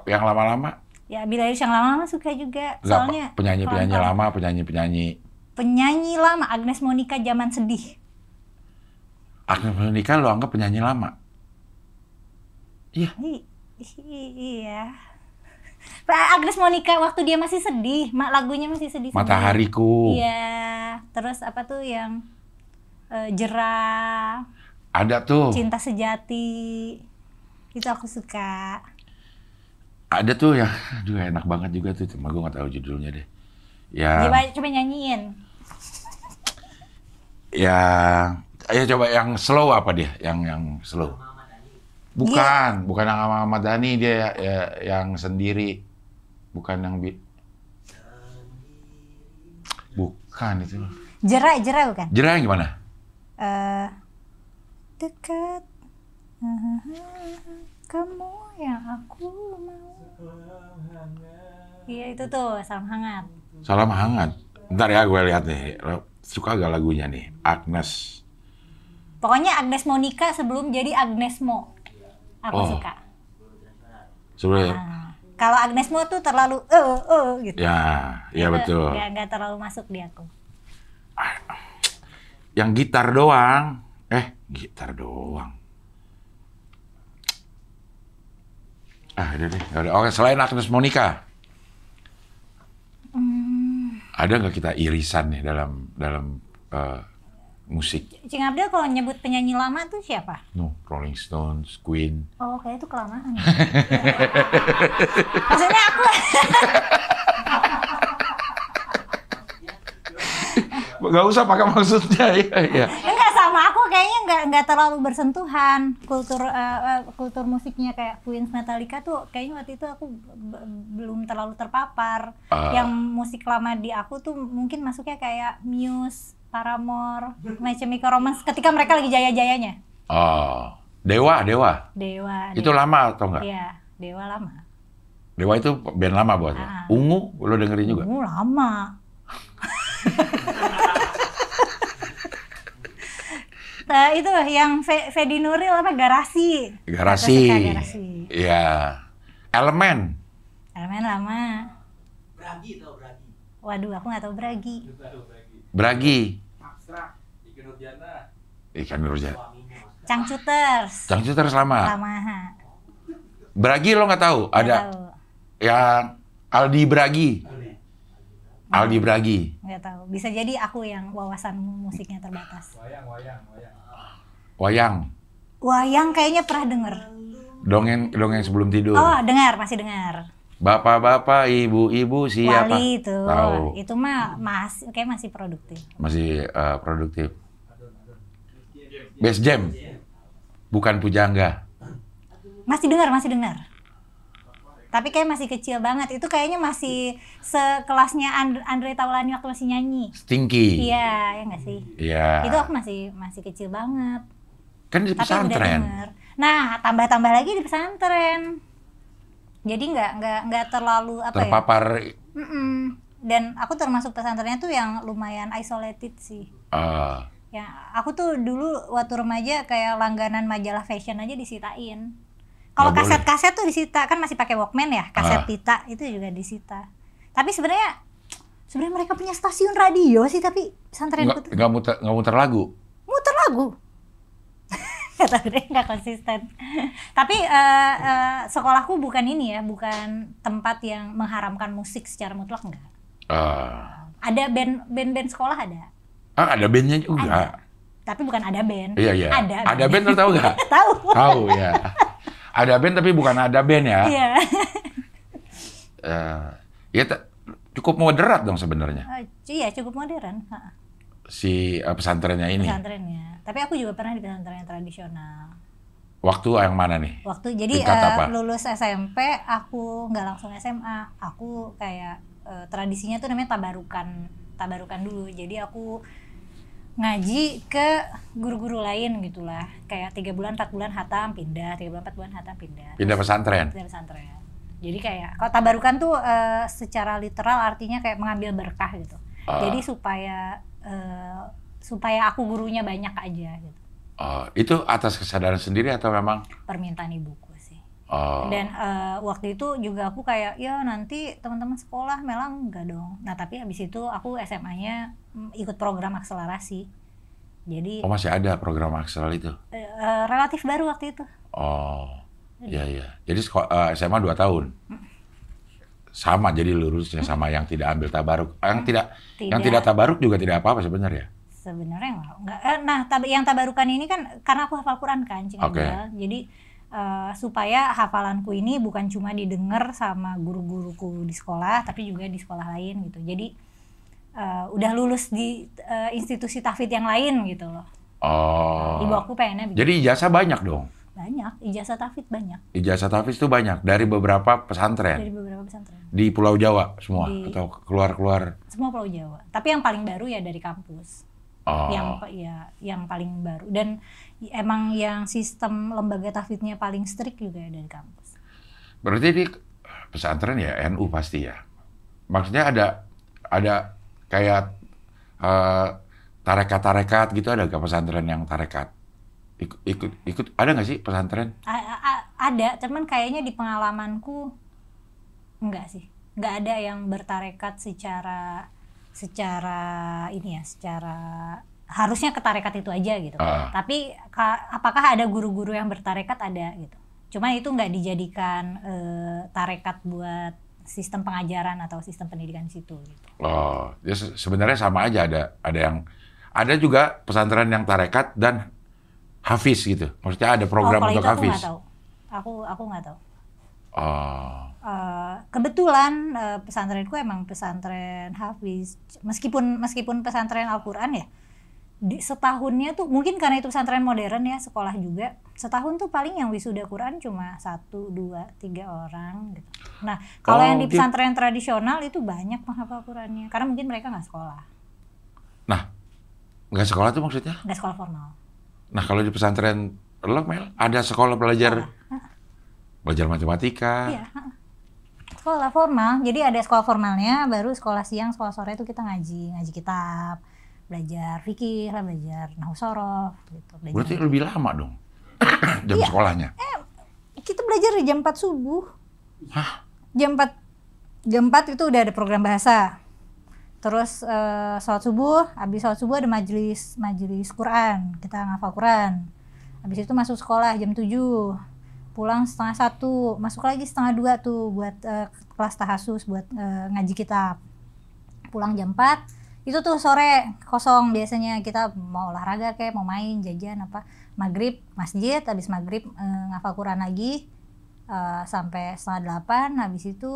Yang lama-lama? Ya, Billie Eilish yang lama-lama suka juga. Enggak, Soalnya penyanyi-penyanyi lama, penyanyi-penyanyi. Penyanyi lama, Agnes Monica zaman sedih. Agnes Monica lo anggap penyanyi lama? Iya. Iya. Pak Agnes Monica waktu dia masih sedih, lagunya masih sedih. Matahariku. Iya. Terus apa tuh yang Jerah, Ada tuh. Cinta Sejati. Itu aku suka. Ada tuh ya, aduh enak banget juga tuh, cuma gue nggak tahu judulnya deh. Coba nyanyiin. Ya, ayo coba yang slow apa dia? Yang slow. Bukan yang sama Ahmad Dhani, dia yang sendiri. Bukan yang bukan itu. Jerah bukan? Jerah yang gimana? Dekat kamu yang aku mau. Iya itu tuh, Salam Hangat. Salam Hangat. Bentar ya, gue lihat nih. Lo suka gak lagunya nih? Agnes. Pokoknya Agnes Monica sebelum jadi Agnes Mo. Aku suka. Sebelum. Kalau Agnes Mo tuh terlalu gitu. Ya betul. Nggak terlalu masuk di aku. Yang gitar doang. Gitar doang. Udah deh. Oke, selain Agnes Monica. Ada nggak kita irisan nih dalam musik? Cing Abdel kalau nyebut penyanyi lama tuh siapa? Rolling Stones, Queen. Oh, kayak itu kelamaan. Maksudnya aku Nggak usah pakai maksudnya ya. enggak, sama aku kayaknya enggak terlalu bersentuhan kultur musiknya kayak Queen, Metallica tuh kayaknya waktu itu aku belum terlalu terpapar. Yang musik lama di aku tuh mungkin masuknya kayak Muse, Paramore, My Chemical Romance ketika mereka lagi jaya-jayanya. Dewa. Dewa. Itu lama atau enggak? Iya, Dewa lama. Dewa itu band lama buat lo. Ungu, lo dengerin juga? Ungu lama. Nah, itu yang Fedi Nuril apa Garasi. Garasi. Aku suka Garasi. Iya. Elemen. Elemen lama. Bragi tau Bragi. Waduh, aku nggak tahu Bragi. Bragi. Abstrak. Ikan Nurjana. Suaminya Mas. Cangcuters. Cangcuters lama. Lama. Bragi lo nggak tahu? Nggak Ada tahu. yang Aldi Bragi. Aldi Bragi. Nggak tahu. Bisa jadi aku yang wawasan musiknya terbatas. Wayang. Wayang kayaknya pernah denger. Dongeng sebelum tidur. Oh, masih dengar. Bapak-bapak, ibu-ibu, siapa? Wali itu. Tahu. Itu mah kayak masih produktif. Masih produktif. Best Jam. Bukan Pujangga. Masih dengar. Tapi kayak masih kecil banget. Itu kayaknya masih sekelasnya Andre Taulany waktu masih nyanyi. Stinky. Iya, ya nggak sih? Iya. Itu aku masih kecil banget. Kan di Tapi udah pesantren. denger. Nah, tambah lagi di pesantren. Jadi nggak terlalu apa Terpapar. ya? Dan aku termasuk pesantrennya tuh yang lumayan isolated sih. Ya, aku tuh dulu waktu remaja kayak langganan majalah fashion aja disitain. Kalau Nggak boleh. kaset-kaset tuh disita, kan masih pakai Walkman ya, kaset pita itu juga disita. Tapi sebenarnya mereka punya stasiun radio sih, tapi pesantren itu tuh Nggak muter lagu. muter lagu. Nggak tahu deh, nggak konsisten. Tapi sekolahku bukan ini ya, bukan tempat yang mengharamkan musik secara mutlak, enggak. Ada band sekolah ada. Ada bandnya juga. Ada. Tapi bukan ada band. Iya. Ada band lo tahu nggak? Tahu. Tahu ya. Ada band tapi bukan ada band ya. Iya. Ya cukup moderat dong sebenarnya. Iya, cukup modern. Si pesantrennya ini. Pesantrennya. Tapi aku juga pernah di pesantren yang tradisional. Waktu yang mana nih? Waktu jadi Tingkat apa? lulus SMP, aku nggak langsung SMA. Aku kayak tradisinya tuh namanya tabarukan dulu. Jadi aku ngaji ke guru-guru lain gitulah. Kayak 3 bulan 4 bulan hatam pindah, 3 bulan 4 bulan hatam pindah. Pindah pesantren. Pindah pesantren. Jadi kayak kalau tabarukan tuh secara literal artinya kayak mengambil berkah gitu. Jadi supaya aku gurunya banyak aja gitu. Itu atas kesadaran sendiri atau memang? Permintaan ibuku sih. Dan waktu itu juga aku kayak ya nanti teman-teman sekolah melang enggak dong. Nah tapi habis itu aku SMA-nya ikut program akselerasi. Jadi masih ada program akselerasi itu? Relatif baru waktu itu. Iya. Jadi SMA 2 tahun. Sama jadi lurusnya sama yang tidak ambil tabaruk. Yang tidak tabaruk juga tidak apa-apa sebenarnya. Sebenarnya enggak. Nah, yang tabarukan ini kan karena aku hafal Quran kan, Cing Angel. Jadi supaya hafalanku ini bukan cuma didengar sama guru-guruku di sekolah, tapi juga di sekolah lain gitu. Jadi udah lulus di institusi tahfidz yang lain gitu loh. Ibu aku pengennya begitu. Jadi ijazah banyak dong? Banyak, ijazah tahfidz banyak. Ijazah tahfidz itu banyak dari beberapa pesantren? Dari beberapa pesantren. Di Pulau Jawa semua? Atau keluar-keluar? Semua Pulau Jawa. Tapi yang paling baru ya dari kampus. Yang paling baru. Dan emang yang sistem lembaga tahfidznya paling strict juga dari kampus. Berarti di pesantren ya NU pasti ya? Maksudnya ada kayak tarekat-tarekat gitu, ada nggak pesantren yang tarekat? Ikut ada nggak sih pesantren? Ada, cuman kayaknya di pengalamanku enggak sih. Nggak ada yang bertarekat secara harusnya ke tarekat itu aja gitu. Tapi apakah ada guru-guru yang bertarekat? Ada gitu. Cuma itu nggak dijadikan tarekat buat sistem pengajaran atau sistem pendidikan di situ gitu. Ya sebenarnya sama aja, ada juga pesantren yang tarekat dan hafiz gitu. Maksudnya ada program untuk hafiz. Aku nggak tahu. Kebetulan pesantrenku emang pesantren hafiz. Meskipun pesantren Al-Qur'an ya. Setahunnya tuh mungkin karena itu pesantren modern ya, sekolah juga. Setahun tuh paling yang wisuda Quran cuma 1, 2, 3 orang gitu. Nah, kalau yang di pesantren tradisional itu banyak penghafal Qurannya. Karena mungkin mereka nggak sekolah. Nah, nggak sekolah tuh maksudnya? Nggak sekolah formal. Nah, kalau di pesantren lo Mel, ada sekolah belajar matematika. Iya. Sekolah formal, jadi ada sekolah formalnya, baru sekolah siang, sekolah sore itu kita ngaji kitab, belajar fikih, belajar nahwu shoroh, gitu. Berarti lebih lama dong jam sekolahnya. Kita belajar di jam 4 subuh. Hah? Jam 4 itu udah ada program bahasa. Terus sholat subuh, habis sholat subuh ada majelis Quran, kita ngafal Quran. Habis itu masuk sekolah jam 7, pulang 12:30, masuk lagi 12:30 tuh buat kelas tahasus, buat ngaji kitab. Pulang jam 4, itu tuh sore kosong biasanya, kita mau olahraga kayak mau main, jajan apa. Maghrib masjid, habis maghrib ngafal Quran lagi sampai 7:30, habis itu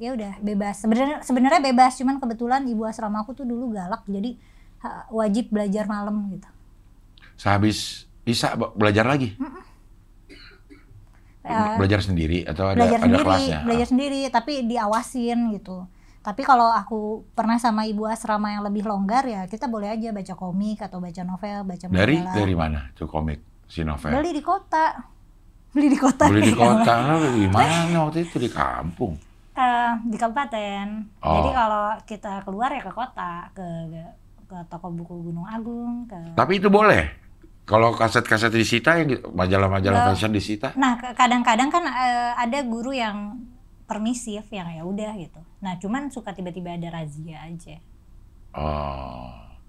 ya udah bebas. Sebenarnya bebas, cuman kebetulan ibu asrama aku tuh dulu galak, jadi wajib belajar malam gitu. Sehabis Isya belajar lagi? Belajar sendiri atau ada kelasnya? Belajar sendiri, tapi diawasin gitu. Tapi kalau aku pernah sama ibu asrama yang lebih longgar, ya kita boleh aja baca komik atau baca novel, baca majalah. Dari mana tuh komik, si novel? Beli di kota. Beli di kota, di mana waktu itu? Di kampung? Di kabupaten. Jadi kalau kita keluar ya ke kota, ke toko buku Gunung Agung. Tapi itu boleh? Kalau kaset-kaset disita, majalah-majalah fashion disita? Nah, kadang-kadang kan ada guru yang permisif, yang ya udah gitu. Nah, cuman suka tiba-tiba ada razia aja.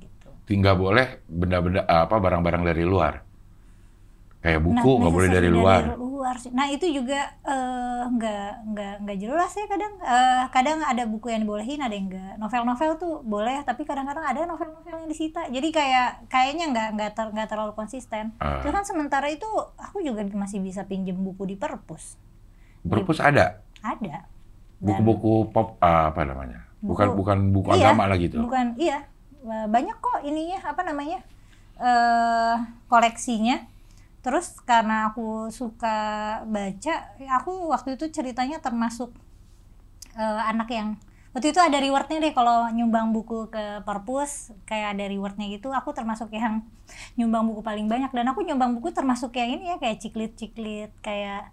Gitu. Tinggal boleh benda-benda barang-barang dari luar. Kayak buku nggak boleh dari luar. Sih. Nah itu juga nggak jelas ya kadang. Kadang ada buku yang dibolehin, ada yang enggak. Novel-novel tuh boleh, tapi kadang-kadang ada novel-novel yang disita. Jadi kayaknya nggak terlalu konsisten. Terus kan sementara itu aku juga masih bisa pinjem buku di perpus. Perpus ada? Ada. Buku-buku pop apa namanya? Bukan buku agama lagi tuh. Bukan, iya. Banyak kok ininya koleksinya. Terus karena aku suka baca, aku waktu itu ceritanya termasuk anak yang waktu itu ada rewardnya deh kalau nyumbang buku ke perpus, kayak ada rewardnya gitu. Aku termasuk yang nyumbang buku paling banyak, dan aku nyumbang buku termasuk yang ini ya, kayak ciklit kayak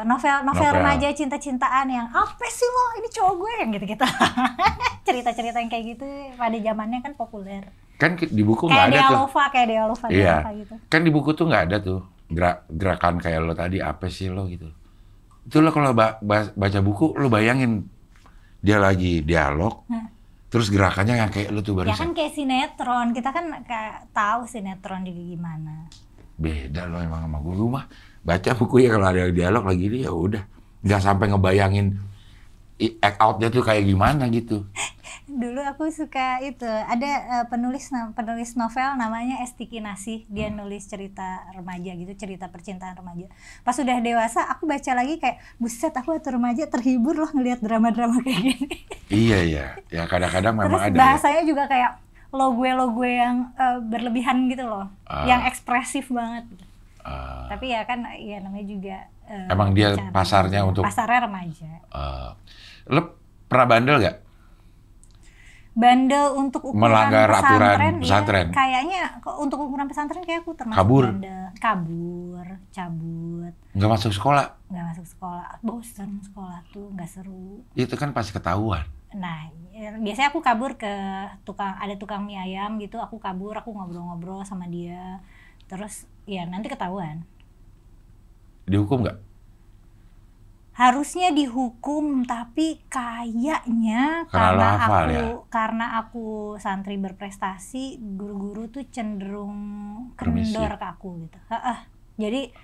novel remaja cinta-cintaan yang apa sih lo, ini cowok gue, yang gitu-gitu. Cerita-cerita yang kayak gitu pada zamannya kan populer. Kan di buku nggak ada tuh. Kayak Dealova gitu. Kan di buku tuh nggak ada tuh gerakan kayak lo tadi, apa sih lo gitu. Itu lo kalau baca buku, lo bayangin dia lagi dialog, terus gerakannya yang kayak lo tuh barusan. Ya kan kayak sinetron, kita kan tahu sinetron juga gimana. Beda lo emang sama gue mah. Baca buku ya kalau ada dialog lagi ini ya udah, nggak sampai ngebayangin act out-nya tuh kayak gimana gitu. Dulu aku suka itu, ada penulis novel namanya Estiki Nasih, dia nulis cerita remaja gitu, cerita percintaan remaja. Pas sudah dewasa aku baca lagi kayak buset, aku waktu remaja terhibur loh ngelihat drama-drama kayak gini. Iya ya kadang-kadang memang ada. Terus bahasanya juga kayak lo gue yang berlebihan gitu loh, yang ekspresif banget. Tapi ya kan, ya namanya juga emang dia pasarnya remaja. Lo pernah bandel nggak? Bandel untuk ukuran melanggar aturan Ya, pesantren? kayaknya untuk ukuran pesantren kayak aku termasuk bandel. Kabur, cabut. Nggak masuk sekolah? Nggak masuk sekolah, bosan sekolah tuh, nggak seru. Itu kan pasti ketahuan. Nah, biasanya aku kabur ke ada tukang mie ayam gitu, aku ngobrol-ngobrol sama dia. Terus ya nanti ketahuan. Dihukum nggak? Harusnya dihukum, tapi kayaknya karena aku santri berprestasi, guru-guru tuh cenderung kendor ke aku gitu. Jadi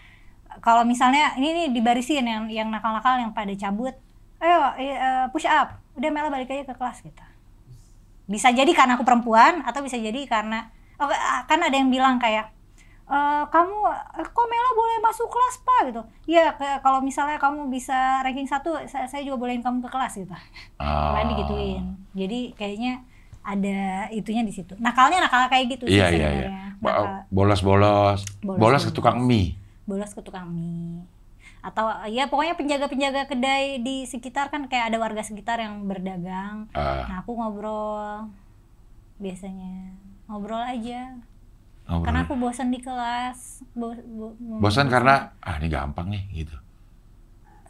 kalau misalnya ini nih dibarisin yang nakal-nakal yang pada cabut, ayo push up, udah Mela balik aja ke kelas gitu. Bisa jadi karena aku perempuan, atau bisa jadi karena kan ada yang bilang kayak kamu kok Mela boleh masuk kelas Pak gitu. Ya kalau misalnya kamu bisa ranking 1, saya juga bolehin kamu ke kelas gitu. Kan digituin. Jadi kayaknya ada itunya di situ. Nakalnya nakal kayak gitu sih sebenarnya. Bolos ke tukang mie. Bolos ke tukang mie. Atau ya pokoknya penjaga-penjaga kedai di sekitar, kan kayak ada warga sekitar yang berdagang. Nah aku ngobrol, biasanya ngobrol aja. Karena aku bosan di kelas. Bosan karena ini gampang nih gitu.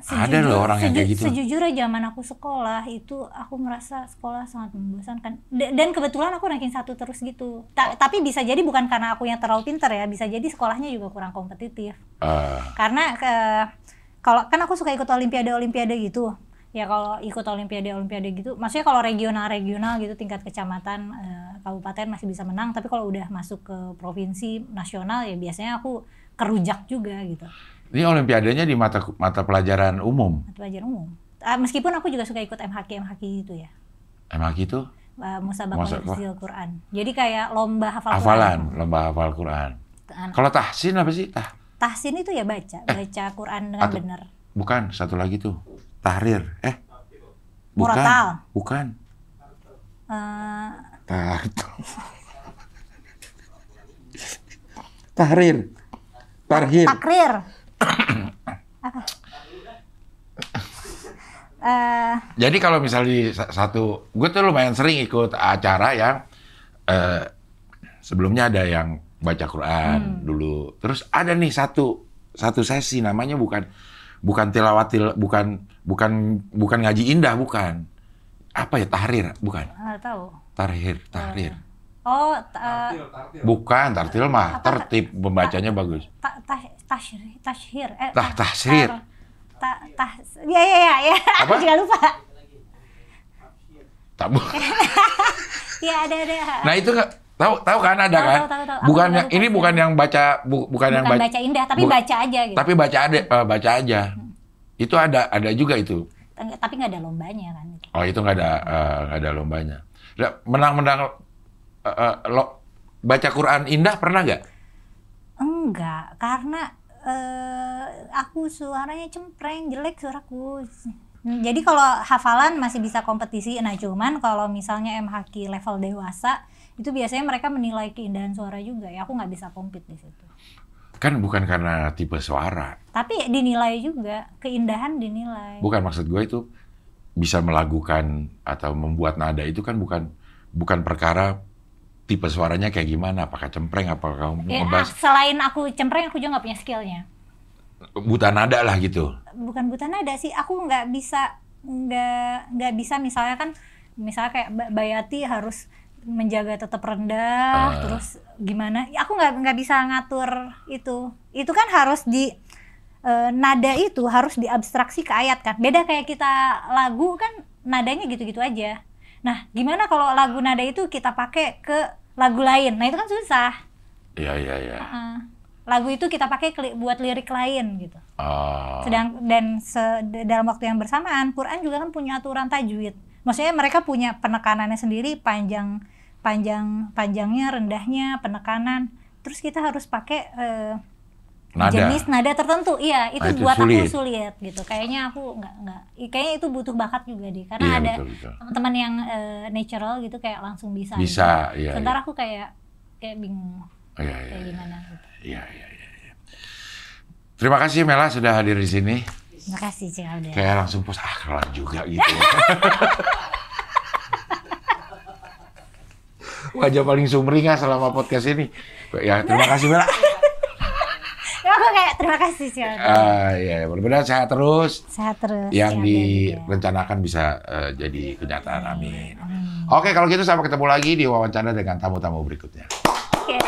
Ada loh orang yang kayak gitu. Sejujurnya zaman aku sekolah itu aku merasa sekolah sangat membosankan. Dan kebetulan aku ranking 1 terus gitu. Tapi bisa jadi bukan karena aku yang terlalu pintar ya, bisa jadi sekolahnya juga kurang kompetitif. Karena kalau kan aku suka ikut olimpiade gitu. Ya kalau ikut olimpiade gitu, maksudnya kalau regional gitu tingkat kecamatan, kabupaten masih bisa menang, tapi kalau udah masuk ke provinsi, nasional ya biasanya aku kerujak juga gitu. Ini olimpiadanya di mata pelajaran umum. Mata pelajaran umum. Meskipun aku juga suka ikut MHQ itu ya. MHQ itu? Musabaqah Hifdzil Quran. Jadi kayak lomba hafal Quran. Lomba hafal Quran. Kalau tahsin apa sih? Tahsin itu ya baca Quran dengan benar. Bukan, satu lagi tuh. Tahrir. Murotal. Bukan. Tahrir. Takrir. Apa? Jadi kalau misalnya gue tuh lumayan sering ikut acara yang sebelumnya ada yang baca Quran dulu. Terus ada nih satu sesi namanya bukan tilawat, bukan ngaji indah, bukan. Apa ya, tahrir, bukan? Nggak tahu. Tahrir. Tartil. Bukan, tartil mah tertib, membacanya bagus. Tashhir. Tahsir. Ya. Aku juga lupa. Ya ada. Nah itu tahu kan ada kan? Tahu. Bukan ini bukan yang baca yang baca indah, tapi baca aja gitu. Tapi baca aja. Itu ada juga itu. Tapi nggak ada lombanya kan? Oh itu nggak ada lombanya. Menang baca Quran indah pernah nggak? Enggak, karena aku suaranya cempreng, jelek suaraku. Jadi kalau hafalan masih bisa kompetisi. Nah cuman kalau misalnya MHQ level dewasa itu biasanya mereka menilai keindahan suara juga ya. Aku nggak bisa compete di situ. Kan bukan karena tipe suara. Tapi dinilai juga, keindahan dinilai. Bukan, maksud gue itu bisa melakukan atau membuat nada itu kan bukan perkara tipe suaranya kayak gimana, apakah cempreng, apakah ngebas. Selain aku cempreng, aku juga nggak punya skillnya. Buta nada lah gitu. Bukan buta nada sih, aku nggak bisa misalnya kayak Bayati harus menjaga tetap rendah, terus gimana? Aku nggak bisa ngatur itu. Itu kan harus nada itu harus diabstraksi ke ayat kan. Beda kayak kita lagu kan nadanya gitu-gitu aja. Nah, gimana kalau lagu nada itu kita pakai ke lagu lain? Nah, itu kan susah. Iya. Lagu itu kita pakai buat lirik lain gitu. Dalam waktu yang bersamaan, Quran juga kan punya aturan tajwid. Maksudnya mereka punya penekanannya sendiri, panjangnya, rendahnya, penekanan. Terus kita harus pakai jenis nada tertentu. Iya, itu buat aku sulit gitu. Kayaknya aku kayaknya itu butuh bakat juga deh. Karena ada teman-teman yang natural gitu kayak langsung bisa. Iya. Sementara aku kayak bingung. Iya. Gimana gitu. Iya. Terima kasih Mela sudah hadir di sini. Terima kasih Cik Alda. Kayak langsung kelar juga gitu. Wajah paling sumringah selama podcast ini. Ya, terima kasih Mela. Aku kayak terima kasih Cik Alda. Iya, mudah-mudahan sehat terus. Sehat terus. Yang direncanakan bisa jadi kenyataan. Amin. Oke, kalau gitu sampai ketemu lagi di wawancara dengan tamu-tamu berikutnya. Oke.